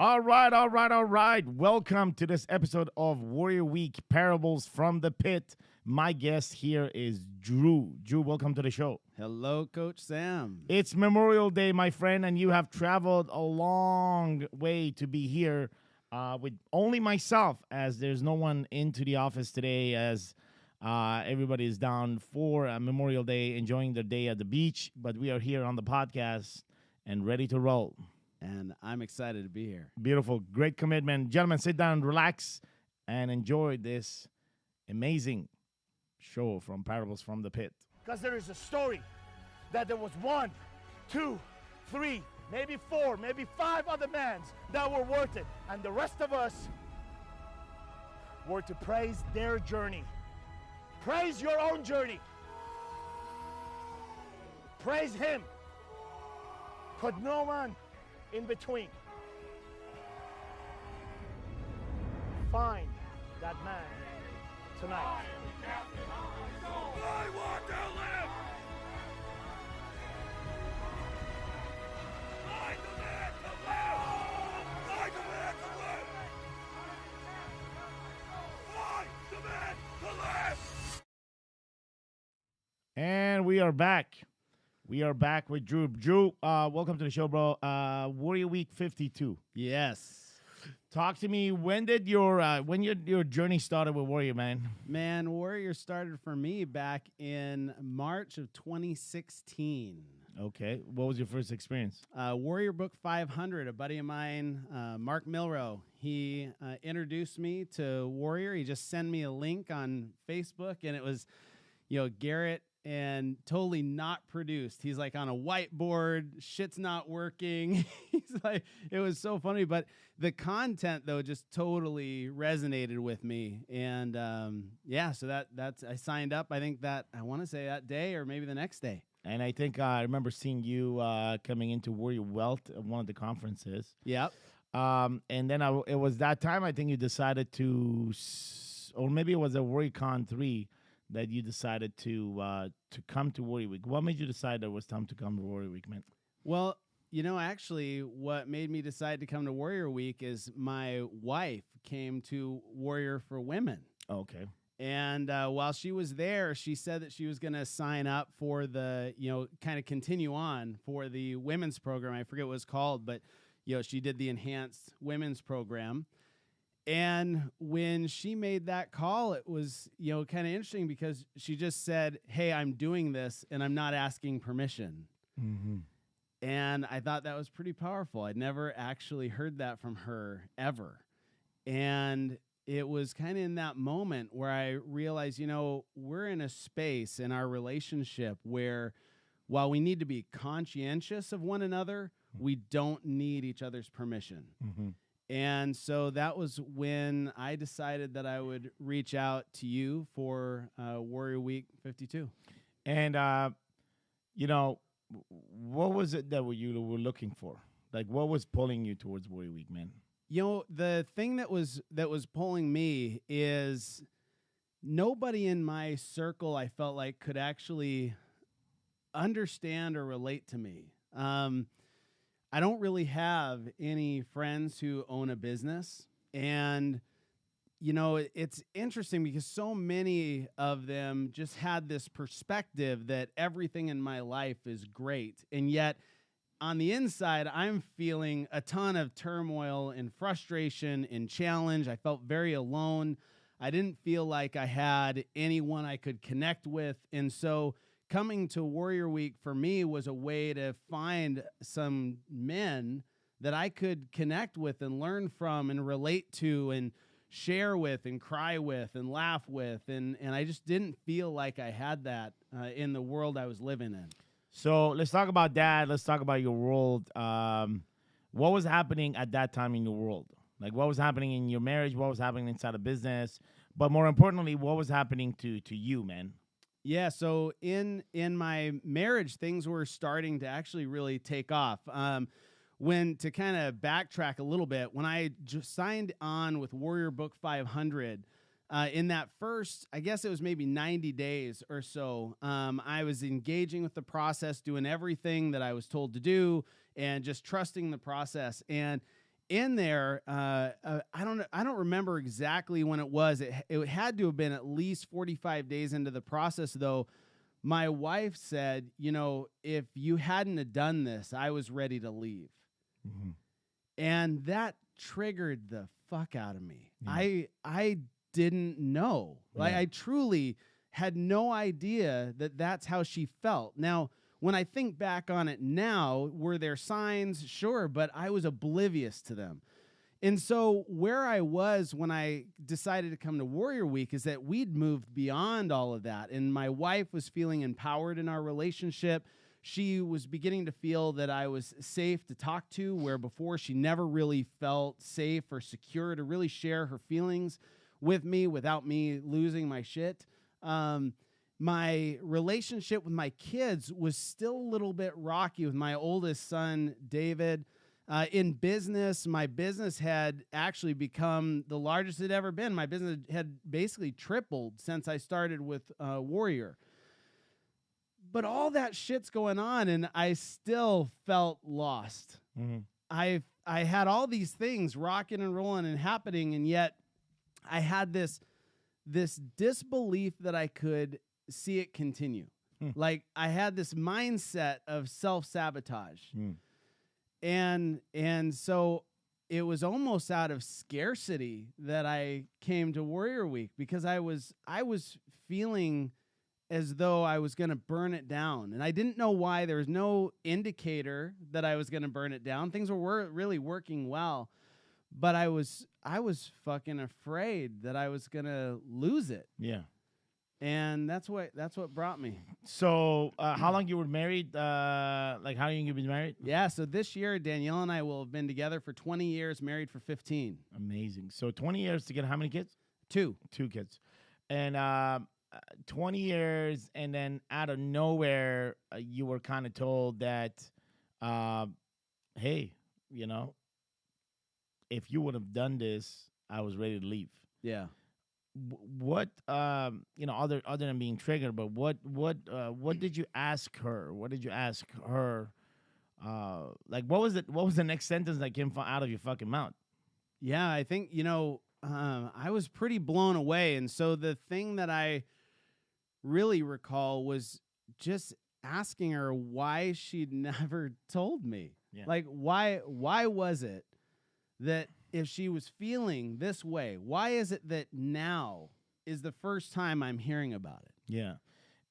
All right, all right, all right. Welcome to this episode of Warrior Week Parables from the Pit. My guest here is Drew. Drew, welcome to the show. Hello, Coach Sam. It's Memorial Day, my friend, and you have traveled a long way to be here with only myself, as there's no one into the office today, as everybody is down for Memorial Day, enjoying their day at the beach. But we are here on the podcast and ready to roll. And I'm excited to be here. Beautiful. Great commitment. Gentlemen, sit down, relax, and enjoy this amazing show from Parables from the Pit. Because there is a story that there was 1, 2, 3, maybe 4, maybe 5 other men that were worth it. And the rest of us were to praise their journey. Praise your own journey. Praise him. Put no one in between. Find that man tonight. I want to live. I demand to live. I demand to live. I demand to live. And we are back. We are back with Drew. Drew, welcome to the show, bro. Warrior Week 52. Yes. Talk to me. When did your journey started with Warrior, man? Man, Warrior started for me back in March of 2016. Okay. What was your first experience? Warrior Book 500, a buddy of mine, Mark Milrow, he introduced me to Warrior. He just sent me a link on Facebook, and it was, Garrett, and totally not produced. He's like on a whiteboard, shit's not working. He's like, it was so funny, but the content though just totally resonated with me. And so that's I signed up. I think that I want to say that day or maybe the next day. And I think I remember seeing you coming into Warrior Wealth at one of the conferences. Yep. And then it was that time I think you decided to, or maybe it was a WarriorCon 3. That you decided to come to Warrior Week. What made you decide that it was time to come to Warrior Week, man? Well, actually, what made me decide to come to Warrior Week is my wife came to Warrior for Women. Okay. And while she was there, she said that she was going to sign up for the, kind of continue on for the women's program. I forget what it's called, but, she did the enhanced women's program. And when she made that call, it was, kind of interesting because she just said, hey, I'm doing this and I'm not asking permission. Mm-hmm. And I thought that was pretty powerful. I'd never actually heard that from her ever. And it was kind of in that moment where I realized, we're in a space in our relationship where while we need to be conscientious of one another, we don't need each other's permission. Mm-hmm. And so that was when I decided that I would reach out to you for Warrior Week 52. And, what was it that you were looking for? Like, what was pulling you towards Warrior Week, man? The thing that was pulling me is nobody in my circle I felt like could actually understand or relate to me. I don't really have any friends who own a business. And, it's interesting because so many of them just had this perspective that everything in my life is great. And yet on the inside, I'm feeling a ton of turmoil and frustration and challenge. I felt very alone. I didn't feel like I had anyone I could connect with. And so coming to Warrior Week for me was a way to find some men that I could connect with and learn from and relate to and share with and cry with and laugh with. And I just didn't feel like I had that in the world I was living in. So let's talk about that. Let's talk about your world. What was happening at that time in your world? Like, what was happening in your marriage? What was happening inside of business? But more importantly, what was happening to you, man? Yeah, so in my marriage, things were starting to actually really take off. When to kind of backtrack a little bit, when I just signed on with Warrior Book 500, in that first, I guess it was maybe 90 days or so, I was engaging with the process, doing everything that I was told to do, and just trusting the process. And in there, I don't remember exactly when it was. It had to have been at least 45 days into the process, though. My wife said, you know, if you hadn't have done this, I was ready to leave. Mm-hmm. And that triggered the fuck out of me. Yeah. I didn't know. Like, Yeah. I truly had no idea that that's how she felt. Now, when I think back on it now, were there signs? Sure, but I was oblivious to them. And so where I was when I decided to come to Warrior Week is that we'd moved beyond all of that. And my wife was feeling empowered in our relationship. She was beginning to feel that I was safe to talk to, where before she never really felt safe or secure to really share her feelings with me without me losing my shit. My relationship with my kids was still a little bit rocky with my oldest son, David. In business, my business had actually become the largest it had ever been. My business had basically tripled since I started with Warrior. But all that shit's going on, and I still felt lost. Mm-hmm. I had all these things rocking and rolling and happening, and yet I had this disbelief that I could see it continue. Like, I had this mindset of self-sabotage. And so it was almost out of scarcity that I came to Warrior Week, because I was feeling as though I was going to burn it down. And I didn't know why. There was no indicator that I was going to burn it down. Things were really working well, but I was fucking afraid that I was going to lose it. Yeah. And that's what brought me. So, how long you were married? Like, how long you been married? Yeah, so this year, Danielle and I will have been together for 20 years, married for 15. Amazing. So, 20 years to get how many kids? 2. 2 kids. And 20 years, and then out of nowhere, you were kind of told that, hey, you know, if you would have done this, I was ready to leave. Yeah. What you know, other than being triggered, but what did you ask her? What did you ask her? Like, what was it? What was the next sentence that came out of your fucking mouth? Yeah, I think, you know, I was pretty blown away. And so the thing that I really recall was just asking her why she'd never told me. Yeah. Like, why was it that if she was feeling this way, why is it that now is the first time I'm hearing about it? Yeah.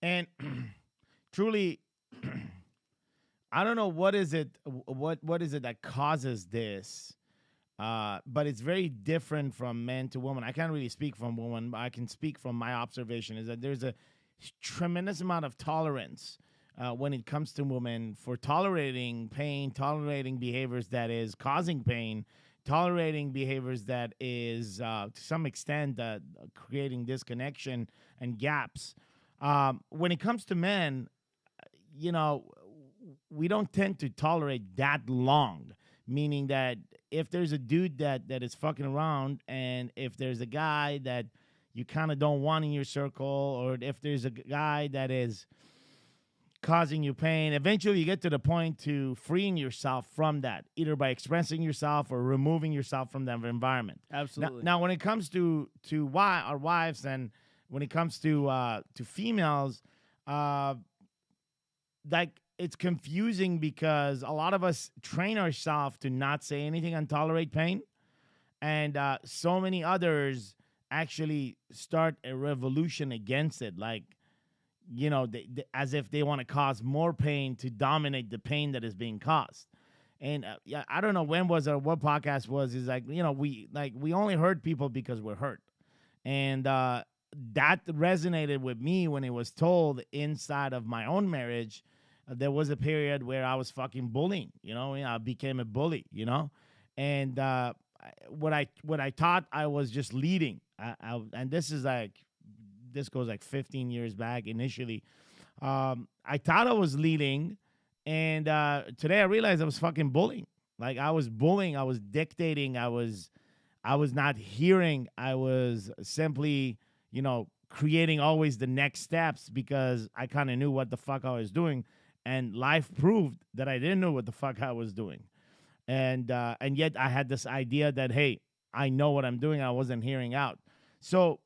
And truly, I don't know what is it that causes this, but it's very different from man to woman. I can't really speak from woman, but I can speak from my observation, is that there's a tremendous amount of tolerance when it comes to women for tolerating pain, tolerating behaviors that is causing pain, tolerating behaviors that is, to some extent, creating disconnection and gaps. When it comes to men, you know, we don't tend to tolerate that long, meaning that if there's a dude that is fucking around, and if there's a guy that you kind of don't want in your circle, or if there's a guy that is causing you pain, eventually you get to the point to freeing yourself from that, either by expressing yourself or removing yourself from that environment. Absolutely. Now when it comes to our wives, and when it comes to females, like, it's confusing because a lot of us train ourselves to not say anything and tolerate pain, and so many others actually start a revolution against it, like, you know, as if they want to cause more pain to dominate the pain that is being caused. And yeah, I don't know when was or what podcast was. Is like, you know, we only hurt people because we're hurt, and that resonated with me when it was told inside of my own marriage. There was a period where I was fucking bullying. You know, I became a bully. You know, and what I thought I was just leading. And this goes like 15 years back initially. I thought I was leading, and today I realized I was fucking bullying. Like, I was bullying, I was dictating, I was not hearing, I was simply, you know, creating always the next steps because I kind of knew what the fuck I was doing, and life proved that I didn't know what the fuck I was doing. and yet I had this idea that, hey, I know what I'm doing. I wasn't hearing out. So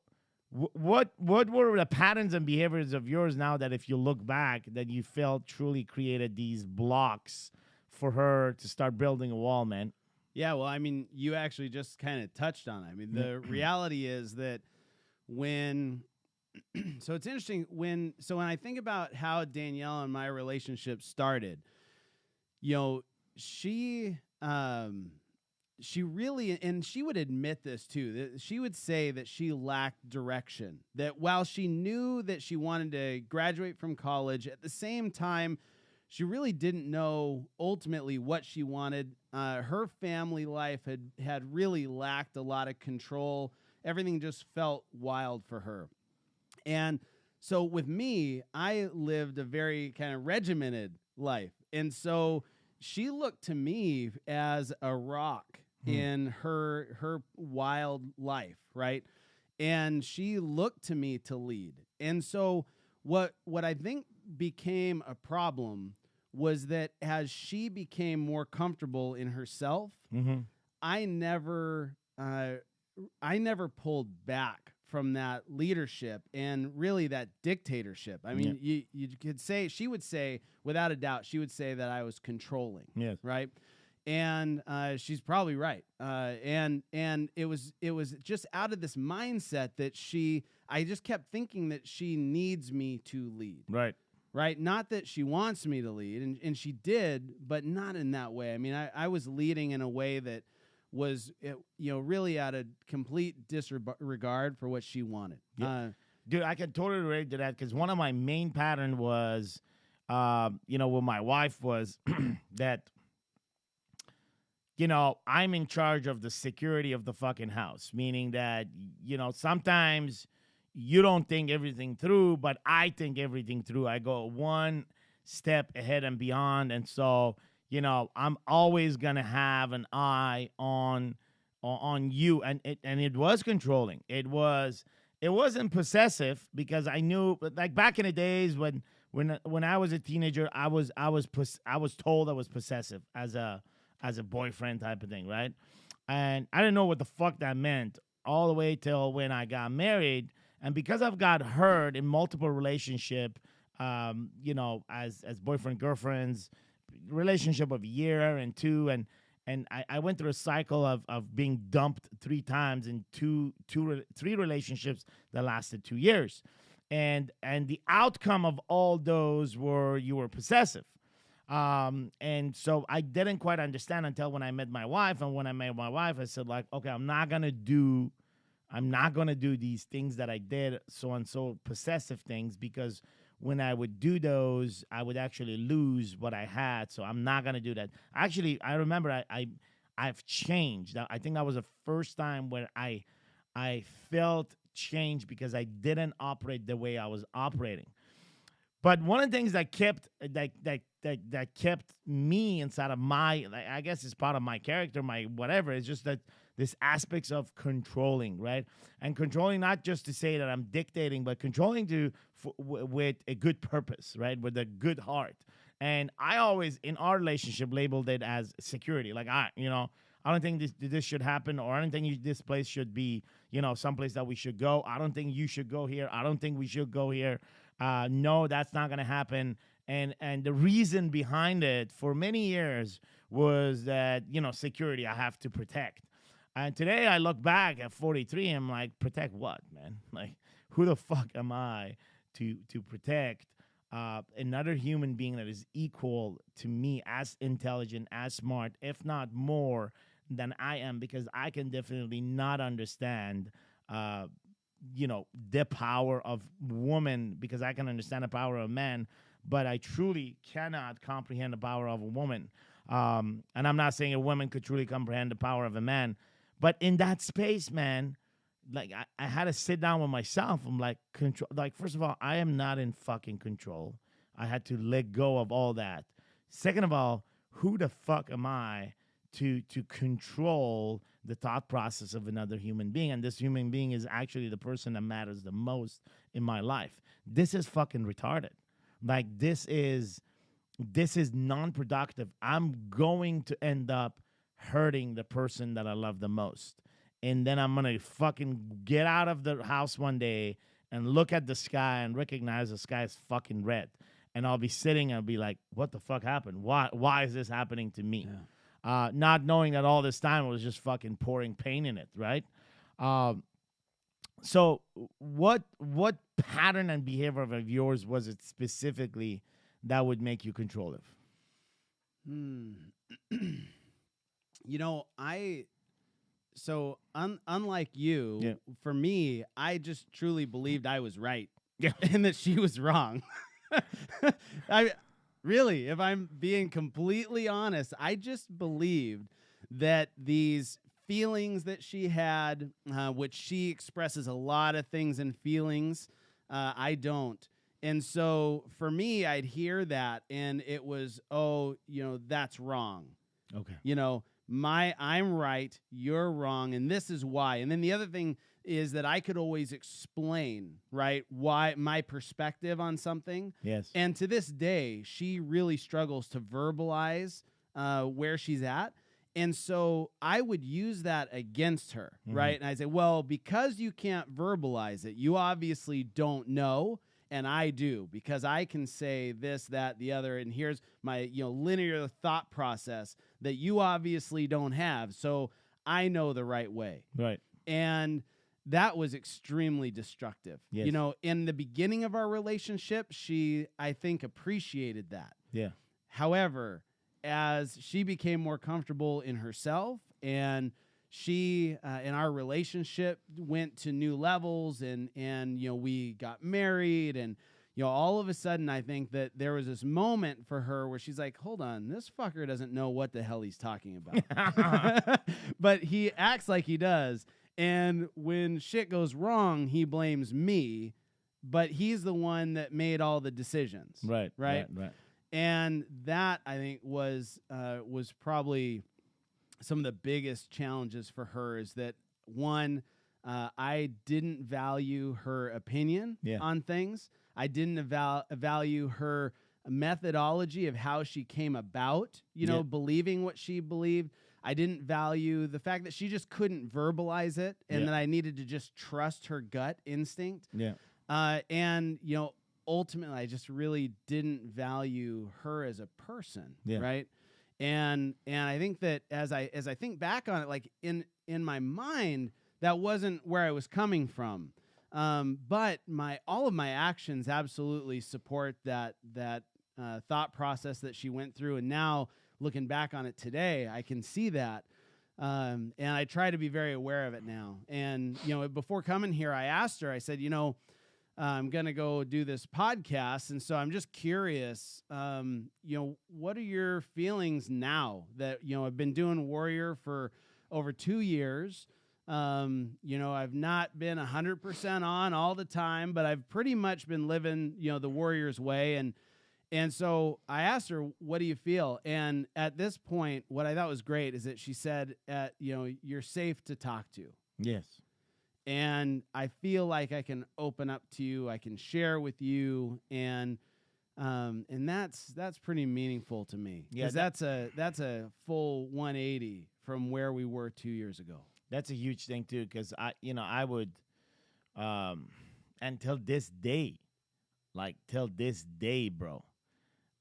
what were the patterns and behaviors of yours now that, if you look back, that you felt truly created these blocks for her to start building a wall, man? Yeah, well, I mean, you actually just kind of touched on it. I mean, the reality is that when so it's interesting when I think about how Danielle and my relationship started, you know, she really, and she would admit this too, that she would say that she lacked direction, that while she knew that she wanted to graduate from college, at the same time, she really didn't know ultimately what she wanted. Her family life had really lacked a lot of control. Everything just felt wild for her. And so with me, I lived a very kind of regimented life. And so she looked to me as a rock in her wild life, right? And she looked to me to lead. And so what I think became a problem was that as she became more comfortable in herself, I never pulled back from that leadership and really that dictatorship. I mean, you could say, she would say, without a doubt, she would say that I was controlling. Yes. Right. And she's probably right. And it was just out of this mindset that I just kept thinking that she needs me to lead. Right. Right. Not that she wants me to lead, and she did, but not in that way. I mean, I was leading in a way that was, really out of complete disregard for what she wanted. Yeah. Dude, I can totally relate to that, because one of my main pattern was, with my wife was that, I'm in charge of the security of the fucking house, meaning that, sometimes you don't think everything through, but I think everything through. I go one step ahead and beyond. And so, I'm always going to have an eye on you. And it was controlling. It wasn't possessive, because I knew, like, back in the days when I was a teenager, I was told I was possessive as a boyfriend type of thing, right? And I didn't know what the fuck that meant all the way till when I got married. And because I've got hurt in multiple relationship, as boyfriend, girlfriends, relationship of a year and two, and I went through a cycle of being dumped 3 times in three relationships that lasted 2 years. And the outcome of all those were you were possessive. And so I didn't quite understand until when I met my wife. And when I met my wife, I said, like, okay, I'm not going to do these things that I did, so possessive things, because when I would do those, I would actually lose what I had. So I'm not going to do that. Actually, I remember I've changed. I think that was the first time where I felt change, because I didn't operate the way I was operating. But one of the things that kept me inside of my, I guess it's part of my character, my whatever, is just that this aspects of controlling, right? And controlling, not just to say that I'm dictating, but controlling with a good purpose, right? With a good heart. And I always, in our relationship, labeled it as security. Like, I don't think this should happen, or I don't think this place should be, someplace that we should go. I don't think you should go here. I don't think we should go here. No, that's not going to happen. And the reason behind it for many years was that, security, I have to protect. And today I look back at 43, I'm like, protect what, man? Like, who the fuck am I to protect another human being that is equal to me, as intelligent, as smart, if not more than I am? Because I can definitely not understand, the power of woman, because I can understand the power of man, but I truly cannot comprehend the power of a woman. And I'm not saying a woman could truly comprehend the power of a man, but in that space, man, like, I had to sit down with myself. I'm like, control. Like, first of all, I am not in fucking control. I had to let go of all that. Second of all, who the fuck am I to control the thought process of another human being? And this human being is actually the person that matters the most in my life. This is fucking retarded. Like, this is non-productive. I'm going to end up hurting the person that I love the most. And then I'm going to fucking get out of the house one day and look at the sky and recognize the sky is fucking red. And I'll be sitting and I'll be like, what the fuck happened? Why is this happening to me? Yeah. Not knowing that all this time it was just fucking pouring pain in it, right? So what pattern and behavior of yours was it specifically that would make you controlling? Unlike you, Yeah. for me, I just truly believed I was right. Yeah. And that she was wrong. If I'm being completely honest, I just believed that these feelings that she had, which she expresses a lot of things and feelings, I don't. And so for me, I'd hear that and it was, that's wrong. Okay. I'm right, you're wrong, and this is why. And then the other thing is that I could always explain, right, why my perspective on something. Yes. And to this day, she really struggles to verbalize where she's at. And so I would use that against her, right? And I say, well, because you can't verbalize it, you obviously don't know. And I do, because I can say this, that, the other, and here's my linear thought process that you obviously don't have. So I know the right way. Right. And that was extremely destructive. Yes. In the beginning of our relationship, she, I think, appreciated that. Yeah. However, as she became more comfortable in herself and she and our relationship went to new levels and we got married and all of a sudden I think that there was this moment for her where she's like, hold on, this fucker doesn't know what the hell he's talking about. But he acts like he does. And when shit goes wrong, he blames me, but he's the one that made all the decisions. Right. And that I think was probably some of the biggest challenges for her is that, one, I didn't value her opinion on things. I didn't value her methodology of how she came about, believing what she believed. I didn't value the fact that she just couldn't verbalize it and that I needed to just trust her gut instinct. Yeah. And ultimately, I just really didn't value her as a person, right? And I think that as I think back on it, like in my mind, that wasn't where I was coming from. But all of my actions absolutely support that thought process that she went through. And now looking back on it today, I can see that. And I try to be very aware of it now. And, before coming here, I asked her, I said, I'm going to go do this podcast. And so I'm just curious, what are your feelings now that, I've been doing Warrior for over 2 years. I've not been 100% on all the time, but I've pretty much been living, the Warrior's way. And so I asked her, what do you feel? And at this point, what I thought was great is that she said, you're safe to talk to. Yes. And I feel like I can open up to you, I can share with you, and that's pretty meaningful to me. Yeah, that's a full 180 from where we were 2 years ago. That's a huge thing too, because I would, until this day, bro,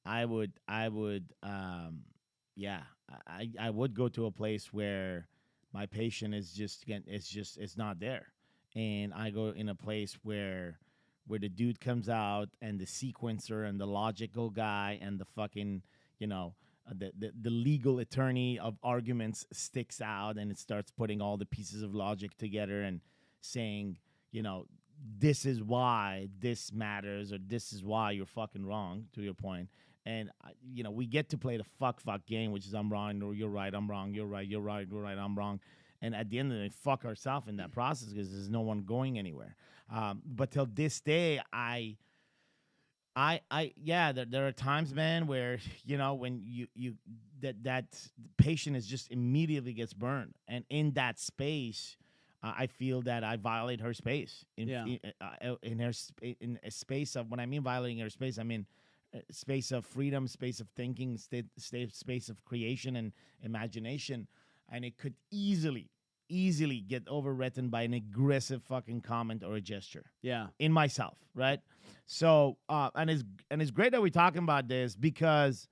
I would go to a place where my patient is it's not there. And I go in a place where the dude comes out and the sequencer and the logical guy and the fucking, the legal attorney of arguments sticks out and it starts putting all the pieces of logic together and saying, this is why this matters or this is why you're fucking wrong, to your point. And, we get to play the fuck game, which is I'm wrong, or you're right, I'm wrong, you're right, I'm wrong. And at the end of the day, fuck ourselves in that process because there's no one going anywhere. But till this day, there are times, man, where, when that patient is just immediately gets burned. And in that space, I feel that I violate her space. In a space of, when I mean violating her space, I mean space of freedom, space of thinking, space of creation and imagination. and it could easily get overwritten by an aggressive fucking comment or a gesture Yeah. in myself, right? So, and it's great that we're talking about this, because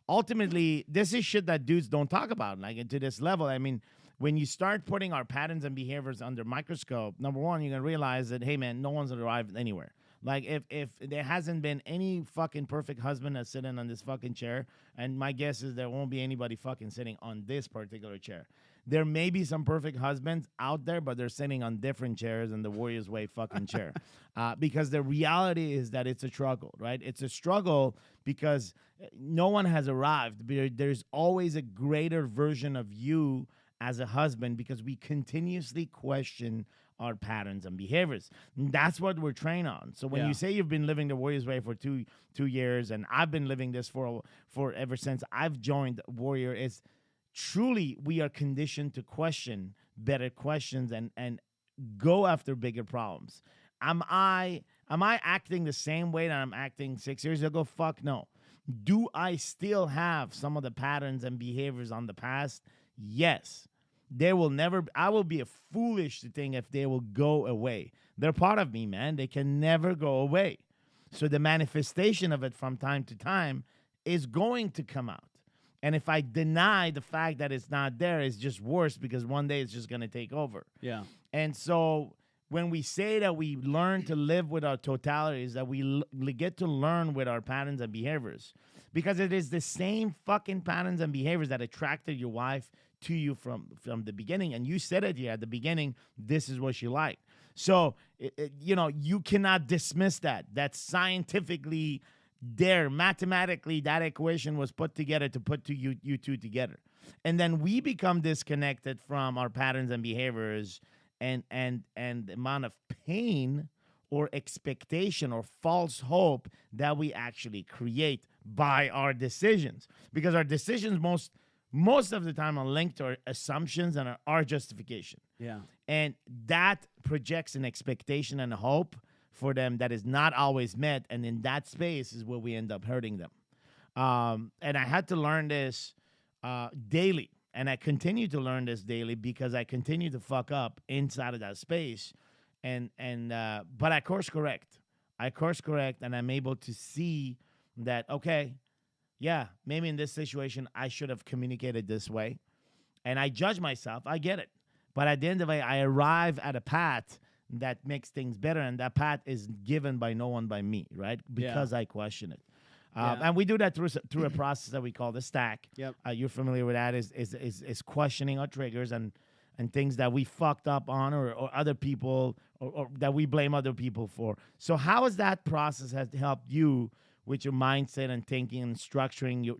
ultimately this is shit that dudes don't talk about, like, to this level. I mean, when you start putting our patterns and behaviors under microscope, number one, you're gonna realize that, hey man, no one's arrived anywhere. Like, if there hasn't been any fucking perfect husband that's sitting on this fucking chair, and my guess is there won't be anybody fucking sitting on this particular chair. There may be some perfect husbands out there, but they're sitting on different chairs than the Warriors Way fucking chair. Because the reality is that it's a struggle, right? It's a struggle because no one has arrived. There's always a greater version of you as a husband, because we continuously question our patterns and behaviors. And that's what we're trained on. So when you say you've been living the Warriors Way for two years, and I've been living this for ever since I've joined Warrior, is truly we are conditioned to question better questions and go after bigger problems. Am I acting the same way that I'm acting 6 years ago? Fuck no. Do I still have some of the patterns and behaviors on the past? Yes. They will never, I will be a foolish to think if they will go away. They're part of me, man. They can never go away. So the manifestation of it from time to time is going to come out. And if I deny the fact that it's not there, it's just worse, because one day it's just going to take over. Yeah. And so when we say that we learn to live with our totalities, that we get to learn with our patterns and behaviors, because it is the same fucking patterns and behaviors that attracted your wife to you from the beginning. And you said it here at the beginning, this is what she liked. So, you cannot dismiss that. That's scientifically there. Mathematically, that equation was put together to put you two together. And then we become disconnected from our patterns and behaviors, and the amount of pain or expectation or false hope that we actually create by our decisions. Because our decisions most of the time are linked to our assumptions and our justification. Yeah. And that projects an expectation and a hope for them that is not always met. And in that space is where we end up hurting them. And I had to learn this daily. And I continue to learn this daily because I continue to fuck up inside of that space. But I course correct. And I'm able to see that, okay, yeah, maybe in this situation, I should have communicated this way. And I judge myself. I get it. But at the end of the day, I arrive at a path that makes things better. And that path is given by no one by me, right? Because I question it. And we do that through a process that we call the stack. Yep. You're familiar with that, is questioning our triggers and things that we fucked up on or other people or that we blame other people for. So how has that process has helped you with your mindset and thinking and structuring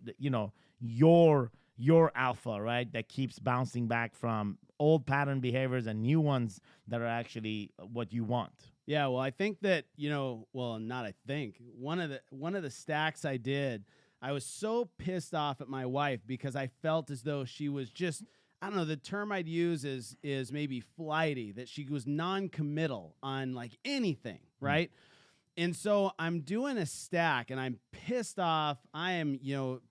your alpha, right? That keeps bouncing back from old pattern behaviors and new ones that are actually what you want. Yeah, well, I think that, not I think. One of the stacks I did, I was so pissed off at my wife because I felt as though she was just, I don't know, the term I'd use is maybe flighty, that she was non-committal on like anything, right? And so I'm doing a stack and I'm pissed off. I am,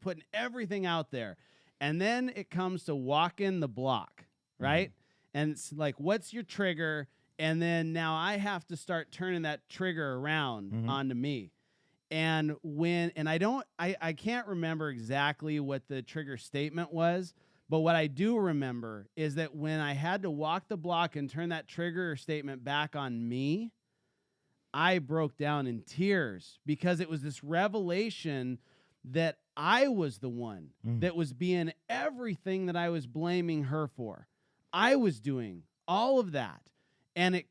putting everything out there. And then it comes to walking the block, right? And it's like, what's your trigger? And then now I have to start turning that trigger around onto me. And I can't remember exactly what the trigger statement was, but what I do remember is that when I had to walk the block and turn that trigger statement back on me, I broke down in tears because it was this revelation that I was the one that was being everything that I was blaming her for. I was doing all of that. And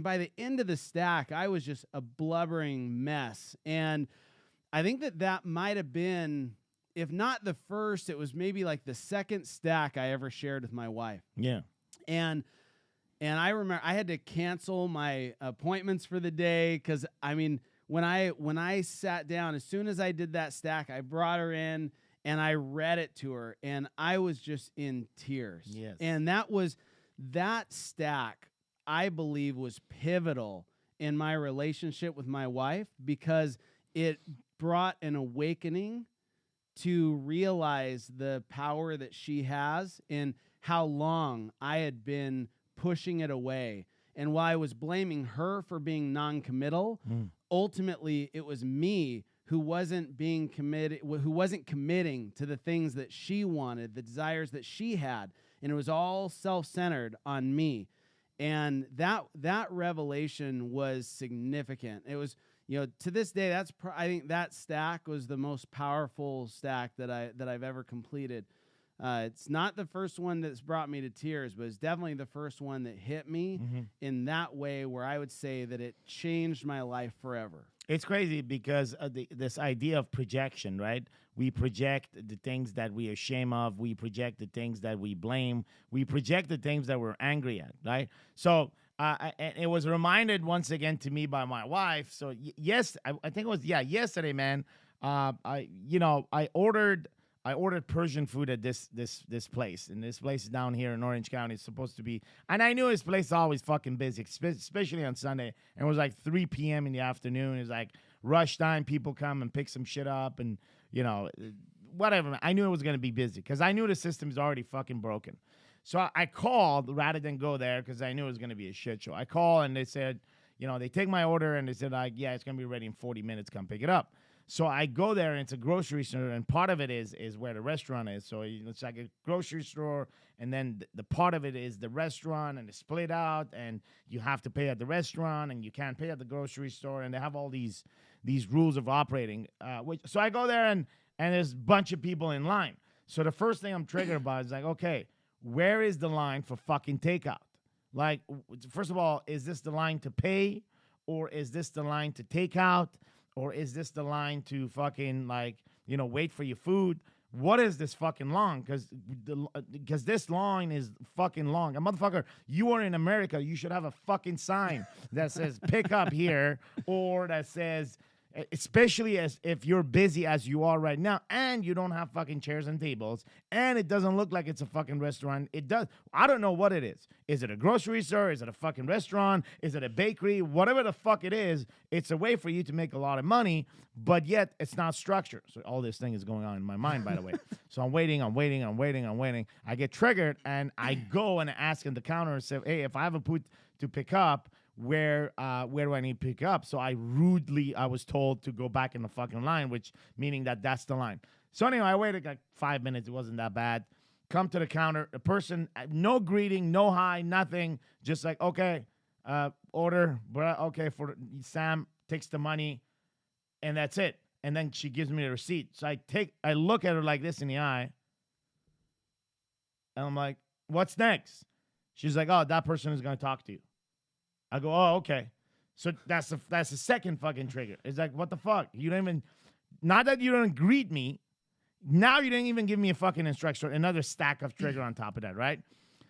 by the end of the stack, I was just a blubbering mess. And I think that might have been, if not the first, it was maybe like the second stack I ever shared with my wife. Yeah. And I remember I had to cancel my appointments for the day because, when I sat down, as soon as I did that stack, I brought her in and I read it to her, and I was just in tears. Yes. And that stack, I believe, was pivotal in my relationship with my wife because it brought an awakening to realize the power that she has in how long I had been pushing it away. And while I was blaming her for being non-committal, ultimately it was me who wasn't being committed, who wasn't committing to the things that she wanted, the desires that she had. And it was all self-centered on me. And that revelation was significant. It was, to this day, I think that stack was the most powerful stack that I've ever completed. It's not the first one that's brought me to tears, but it's definitely the first one that hit me in that way where I would say that it changed my life forever. It's crazy because of this idea of projection, right? We project the things that we are ashamed of. We project the things that we blame. We project the things that we're angry at, right? So and it was reminded once again to me by my wife. So yes, I think it was yesterday, man. I ordered Persian food at this place, and this place is down here in Orange County. It's supposed to be, and I knew this place is always fucking busy, especially on Sunday. And it was like 3 p.m. in the afternoon. It was like rush time. People come and pick some shit up, and whatever. I knew it was gonna be busy because I knew the system is already fucking broken. So I called rather than go there because I knew it was gonna be a shit show. I called and they said, they take my order and they said it's gonna be ready in 40 minutes. Come pick it up. So I go there, and it's a grocery store, and part of it is where the restaurant is. So it's like a grocery store, and then the part of it is the restaurant, and it's split out, and you have to pay at the restaurant, and you can't pay at the grocery store, and they have all these rules of operating. So I go there, and there's a bunch of people in line. So the first thing I'm triggered about is like, okay, where is the line for fucking takeout? Like, first of all, is this the line to pay, or is this the line to take out? Or is this the line to fucking, wait for your food? What is this fucking long? Because this line is fucking long. And motherfucker, you are in America. You should have a fucking sign that says pick up here, or that says, especially as if you're busy as you are right now, and you don't have fucking chairs and tables, and it doesn't look like it's a fucking restaurant. It does. I don't know what it is. Is it a grocery store? Is it a fucking restaurant? Is it a bakery? Whatever the fuck it is, it's a way for you to make a lot of money, but yet it's not structured. So all this thing is going on in my mind, by the way. So I'm waiting. I get triggered, and I go and ask in the counter and say, hey, if I have a food to pick up, where do I need to pick up? So I was told to go back in the fucking line, which meaning that's the line. So anyway, I waited like 5 minutes. It wasn't that bad. Come to the counter. The person, no greeting, no hi, nothing. Just like, okay, order. Okay, for Sam, takes the money, and that's it. And then she gives me the receipt. So I look at her like this in the eye, and I'm like, what's next? She's like, oh, that person is going to talk to you. I go, oh, okay. So that's the second fucking trigger. It's like, what the fuck? You don't even, not that you don't greet me, now you didn't even give me a fucking instruction. Another stack of trigger on top of that, right?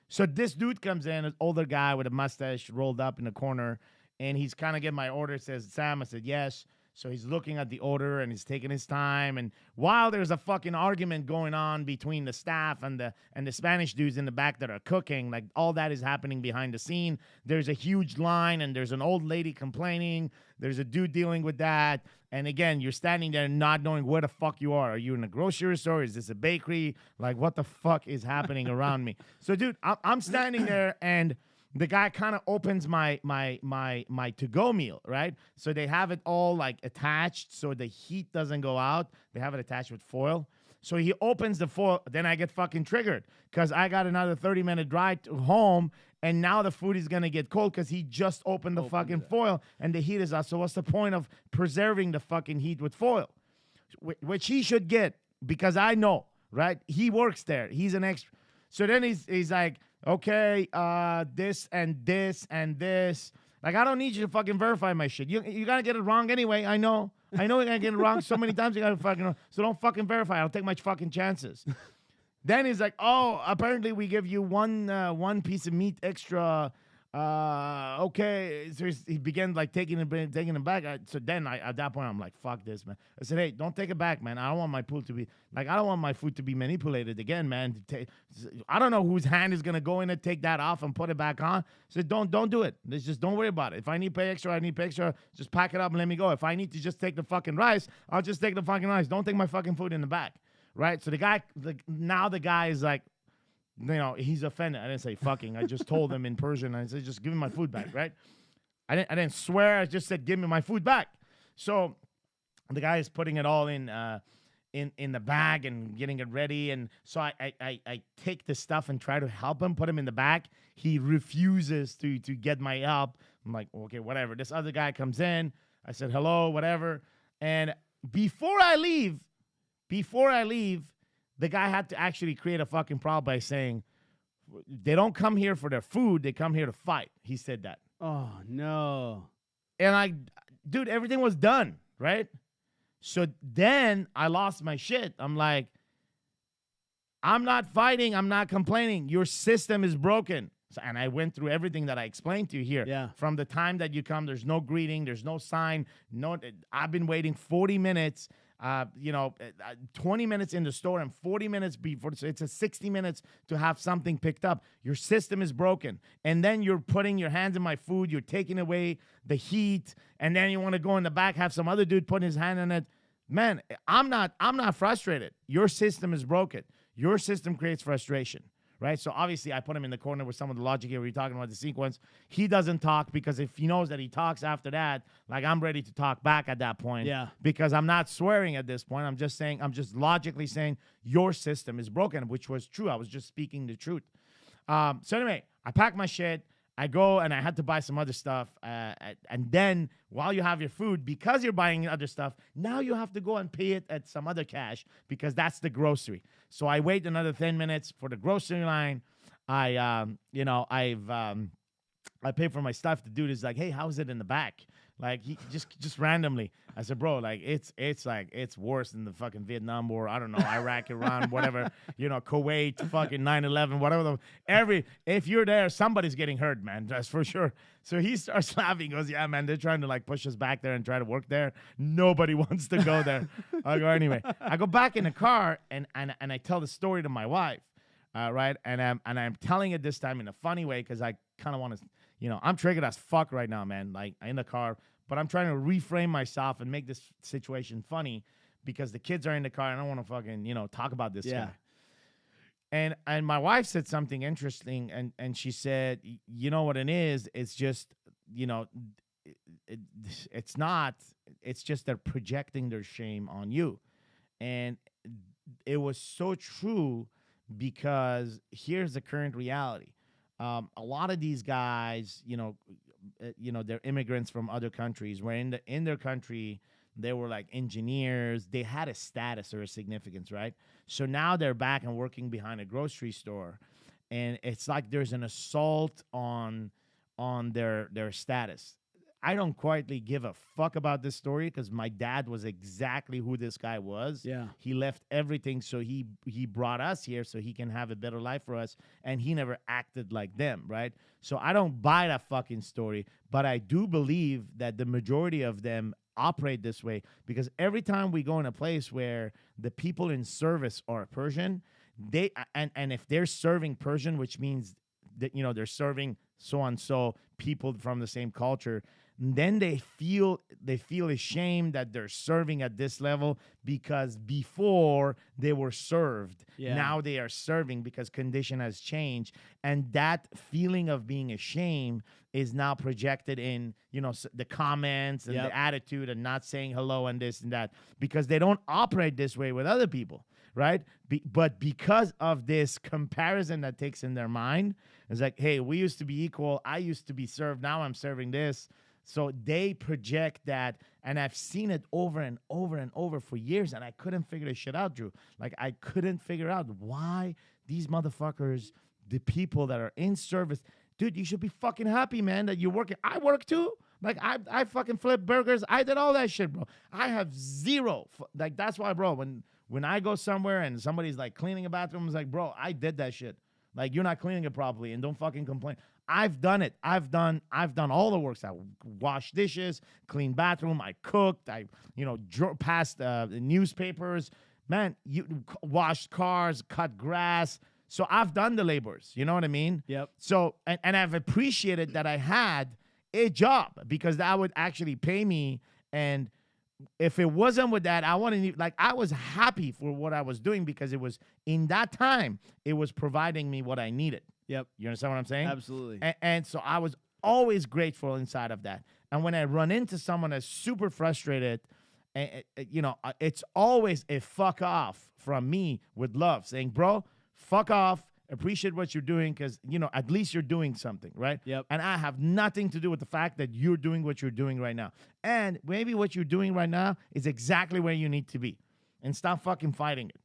So this dude comes in, an older guy with a mustache rolled up in the corner, and he's kind of getting my order. Says, Sam, I said, yes. So he's looking at the order, and he's taking his time. And while there's a fucking argument going on between the staff and the Spanish dudes in the back that are cooking, like all that is happening behind the scene. There's a huge line, and there's an old lady complaining. There's a dude dealing with that. And again, you're standing there not knowing where the fuck you are. Are you in a grocery store? Is this a bakery? Like, what the fuck is happening around me? So, dude, I'm standing there, and the guy kind of opens my to-go meal, right? So they have it all like attached so the heat doesn't go out. They have it attached with foil. So he opens the foil. Then I get fucking triggered because I got another 30-minute drive to home, and now the food is going to get cold because he just opened the fucking foil and the heat is out. So what's the point of preserving the fucking heat with foil? Which he should get because I know, right? He works there. He's an expert. So then he's like, okay, this and this and this. Like, I don't need you to fucking verify my shit. You got to get it wrong anyway. I know you're going to get it wrong so many times. You got to fucking, so don't fucking verify. I'll take my fucking chances. Then he's like, oh, apparently we give you one piece of meat extra. Okay. So he began like taking it back. So then at that point, I'm like, fuck this, man. I said, hey, don't take it back, man. I don't want my food to be like, I don't want my food to be manipulated again, man. I don't know whose hand is going to go in and take that off and put it back on. So don't do it. Just don't worry about it. If I need pay extra, I need pay extra. Just pack it up and let me go. If I need to just take the fucking rice, I'll just take the fucking rice. Don't take my fucking food in the back. Right. So the guy is like, he's offended. I didn't say fucking. I just told him in Persian. I said, just give me my food back, right? I didn't swear. I just said, give me my food back. So the guy is putting it all in the bag and getting it ready. And so I take the stuff and try to help him put him in the bag. He refuses to get my help. I'm like, okay, whatever. This other guy comes in. I said, hello, whatever. And before I leave, the guy had to actually create a fucking problem by saying, they don't come here for their food. They come here to fight. He said that. Oh, no. And dude, everything was done, right? So then I lost my shit. I'm like, I'm not fighting. I'm not complaining. Your system is broken. And I went through everything that I explained to you here. Yeah. From the time that you come, there's no greeting, there's no sign. I've been waiting 40 minutes, 20 minutes in the store and 40 minutes before. So it's a 60 minutes to have something picked up. Your system is broken. And then you're putting your hands in my food. You're taking away the heat. And then you want to go in the back, have some other dude put his hand in it. Man, I'm not frustrated. Your system is broken. Your system creates frustration. Right? So obviously I put him in the corner with some of the logic here. We're talking about the sequence. He doesn't talk because if he knows that he talks after that, like I'm ready to talk back at that point. Yeah. Because I'm not swearing at this point. I'm just logically saying your system is broken, which was true. I was just speaking the truth. So anyway, I pack my shit. I go and I had to buy some other stuff. And then while you have your food, because you're buying other stuff, now you have to go and pay it at some other cash because that's the grocery. So I wait another 10 minutes for the grocery line. I pay for my stuff. The dude is like, hey, how's it in the back? Like he just randomly. I said, bro, like it's worse than the fucking Vietnam War. I don't know, Iraq, Iran, whatever. Kuwait, fucking 9/11, whatever. If you're there, somebody's getting hurt, man. That's for sure. So he starts laughing. He goes, yeah, man, they're trying to like push us back there and try to work there. Nobody wants to go there. I go anyway. I go back in the car and I tell the story to my wife, right? And I'm telling it this time in a funny way because I kind of want to. I'm triggered as fuck right now, man, like in the car, but I'm trying to reframe myself and make this situation funny because the kids are in the car and I don't want to fucking, talk about this guy. And my wife said something interesting and she said, you know what it is? It's just, it's just they're projecting their shame on you. And it was so true because here's the current reality. A lot of these guys, they're immigrants from other countries. Where in their country, they were like engineers. They had a status or a significance, right? So now they're back and working behind a grocery store, and it's like there's an assault on their status. I don't quietly give a fuck about this story because my dad was exactly who this guy was. Yeah. He left everything, so he brought us here so he can have a better life for us, and he never acted like them, right? So I don't buy that fucking story, but I do believe that the majority of them operate this way because every time we go in a place where the people in service are Persian, and if they're serving Persian, which means that, they're serving so-and-so people from the same culture, then they feel ashamed that they're serving at this level because before they were served. Yeah. Now they are serving because condition has changed. And that feeling of being ashamed is now projected in, the comments and the attitude and not saying hello and this and that because they don't operate this way with other people, right? But because of this comparison that takes in their mind, it's like, hey, we used to be equal. I used to be served. Now I'm serving this. So they project that, and I've seen it over and over and over for years, and I couldn't figure this shit out, Drew. Like, I couldn't figure out why these motherfuckers, the people that are in service, dude, you should be fucking happy, man, that you're working. I work too. Like, I fucking flip burgers. I did all that shit, bro. I have zero. Like, that's why, bro, when I go somewhere and somebody's, like, cleaning a bathroom, it's like, bro, I did that shit. Like, you're not cleaning it properly, and don't fucking complain. I've done it. I've done all the works. I washed dishes, cleaned bathroom. I cooked. I, passed newspapers. Man, you washed cars, cut grass. So I've done the labors. You know what I mean? Yep. So, and I've appreciated that I had a job because that would actually pay me. And if it wasn't with that, I wouldn't even, like, I was happy for what I was doing because it was, in that time, it was providing me what I needed. Yep. You understand what I'm saying? Absolutely. And so I was always grateful inside of that. And when I run into someone that's super frustrated, it's always a fuck off from me with love, saying, bro, fuck off. Appreciate what you're doing because, at least you're doing something, right? Yep. And I have nothing to do with the fact that you're doing what you're doing right now. And maybe what you're doing right now is exactly where you need to be. And stop fucking fighting it.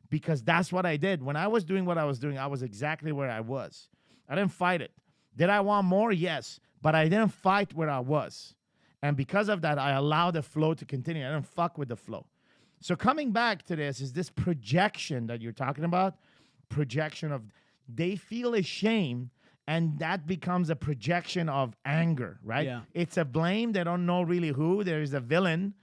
Because that's what I did. When I was doing what I was doing, I was exactly where I was. I didn't fight it. Did I want more? Yes. But I didn't fight where I was. And because of that, I allowed the flow to continue. I didn't fuck with the flow. So coming back to this is this projection that you're talking about. Projection of, they feel ashamed, and that becomes a projection of anger, right? Yeah. It's a blame. They don't know really who. There is a villain,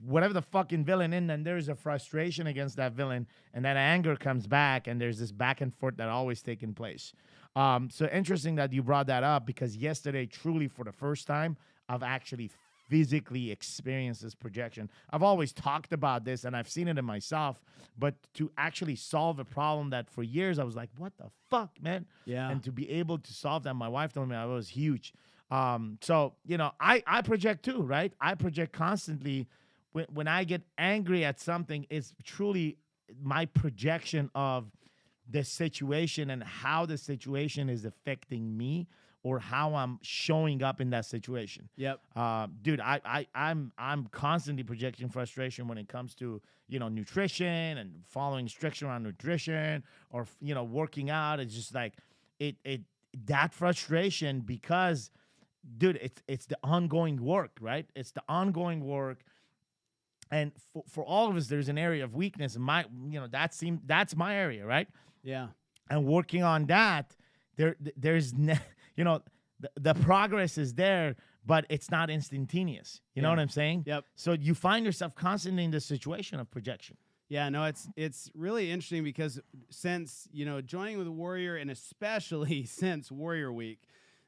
whatever the fucking villain is, and there's a frustration against that villain, and that anger comes back, and there's this back and forth that always taking place. So interesting that you brought that up, because yesterday, truly for the first time, I've actually physically experienced this projection. I've always talked about this and I've seen it in myself, but to actually solve a problem that for years I was like, what the fuck, man? Yeah. And to be able to solve that, my wife told me that was huge. So, I project too, right? I project constantly. When I get angry at something, it's truly my projection of the situation and how the situation is affecting me, or how I'm showing up in that situation. Yep. Dude, I'm constantly projecting frustration when it comes to, nutrition and following striction around nutrition, or, working out. It's just like that frustration, because, dude, it's the ongoing work, right? It's the ongoing work. And for all of us, there's an area of weakness. And that's my area, right? Yeah. And working on that, there's the progress is there, but it's not instantaneous. You know what I'm saying? Yep. So you find yourself constantly in this situation of projection. Yeah, no, it's really interesting because since, joining with Warrior, and especially since Warrior Week,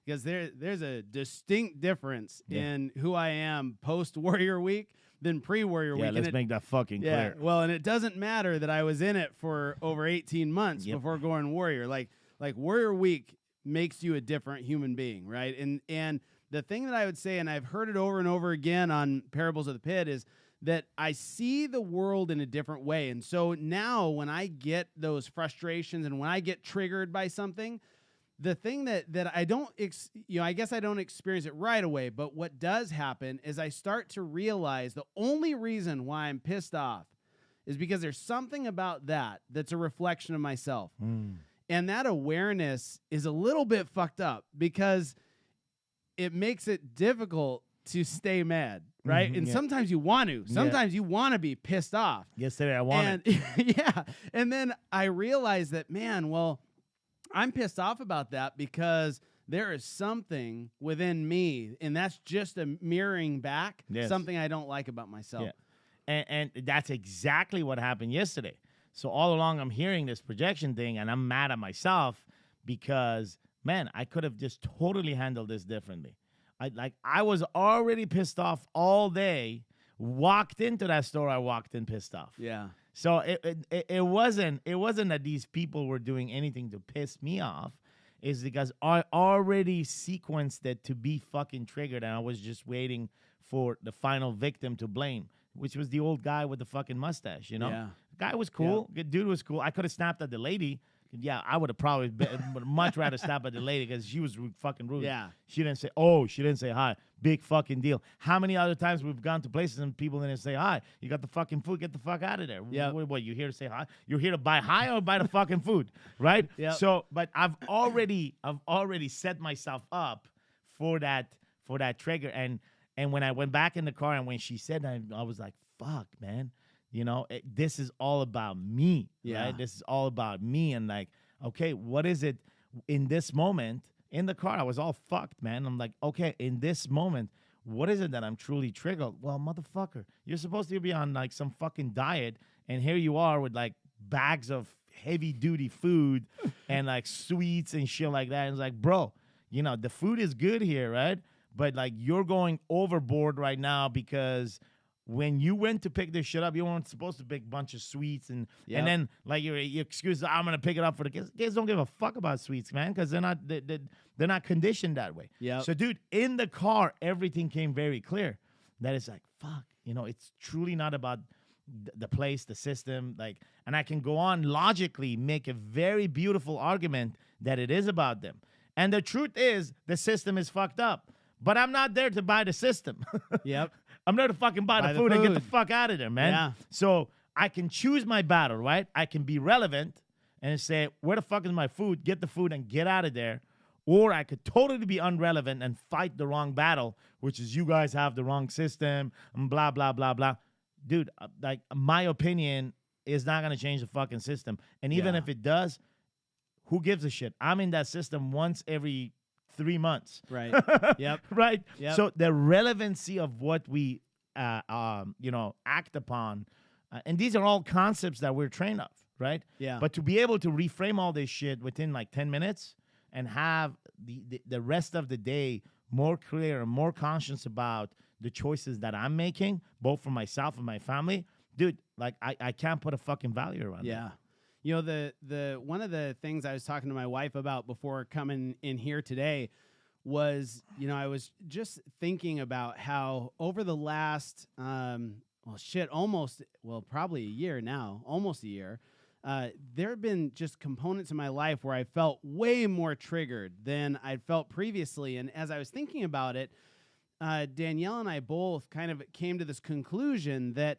because there's a distinct difference in who I am post Warrior Week than pre-Warrior Week. Yeah, let's make that fucking clear. Well, and it doesn't matter that I was in it for over 18 months before going Warrior. Like Warrior Week makes you a different human being, right? And the thing that I would say, and I've heard it over and over again on Parables of the Pit, is that I see the world in a different way. And so now when I get those frustrations and when I get triggered by something, the thing that I don't, I guess I don't experience it right away, but what does happen is I start to realize the only reason why I'm pissed off is because there's something about that's a reflection of myself. And that awareness is a little bit fucked up because it makes it difficult to stay mad, right? And sometimes you want to. Sometimes you want to be pissed off. Yesterday I wanted. Yeah. And then I realized that, man, well, I'm pissed off about that because there is something within me, and that's just a mirroring back something I don't like about myself. Yeah. And that's exactly what happened yesterday. So all along I'm hearing this projection thing, and I'm mad at myself because, man, I could have just totally handled this differently. I was already pissed off all day, walked into that store, I walked in pissed off. Yeah. So it wasn't that these people were doing anything to piss me off. It's because I already sequenced it to be fucking triggered, and I was just waiting for the final victim to blame, which was the old guy with the fucking mustache, Yeah. The guy was cool. The dude was cool. I could have snapped at the lady. Yeah, I would have probably much rather snap at the lady because she was fucking rude. Yeah. She didn't say hi. Big fucking deal. How many other times we've gone to places and people didn't say hi? You got the fucking food, get the fuck out of there. Yeah. What, you here to say hi? You're here to buy hi or buy the fucking food, right? Yeah. So, but I've already set myself up for that trigger. And when I went back in the car and when she said that, I was like, fuck, man. This is all about me, right? This is all about me. And like, okay, what is it in this moment in the car? I was all fucked, man. I'm like, okay, in this moment, what is it that I'm truly triggered? Well, motherfucker, you're supposed to be on like some fucking diet. And here you are with like bags of heavy duty food and like sweets and shit like that. And it's like, bro, the food is good here, right? But like you're going overboard right now because when you went to pick this shit up, you weren't supposed to pick a bunch of sweets and then like your excuse, I'm gonna pick it up for the kids. Kids don't give a fuck about sweets, man, because they're not conditioned that way. Yeah. So, dude, in the car, everything came very clear. That it's like, fuck, it's truly not about the place, the system, like, and I can go on logically make a very beautiful argument that it is about them. And the truth is, the system is fucked up. But I'm not there to buy the system. Yep. I'm there to fucking buy the food and get the fuck out of there, man. Yeah. So I can choose my battle, right? I can be relevant and say, where the fuck is my food? Get the food and get out of there. Or I could totally be irrelevant and fight the wrong battle, which is you guys have the wrong system and blah, blah, blah, blah. Dude, like, my opinion is not going to change the fucking system. And even if it does, who gives a shit? I'm in that system once every 3 months. Right. Yep. Right? Yep. So the relevancy of what we, act upon, and these are all concepts that we're trained of, right? Yeah. But to be able to reframe all this shit within like 10 minutes and have the rest of the day more clear and more conscious about the choices that I'm making, both for myself and my family, dude, like I can't put a fucking value around that. You know, the one of the things I was talking to my wife about before coming in here today was, I was just thinking about how over the last, probably a year now, almost a year, there have been just components in my life where I felt way more triggered than I'd felt previously. And as I was thinking about it, Danielle and I both kind of came to this conclusion that,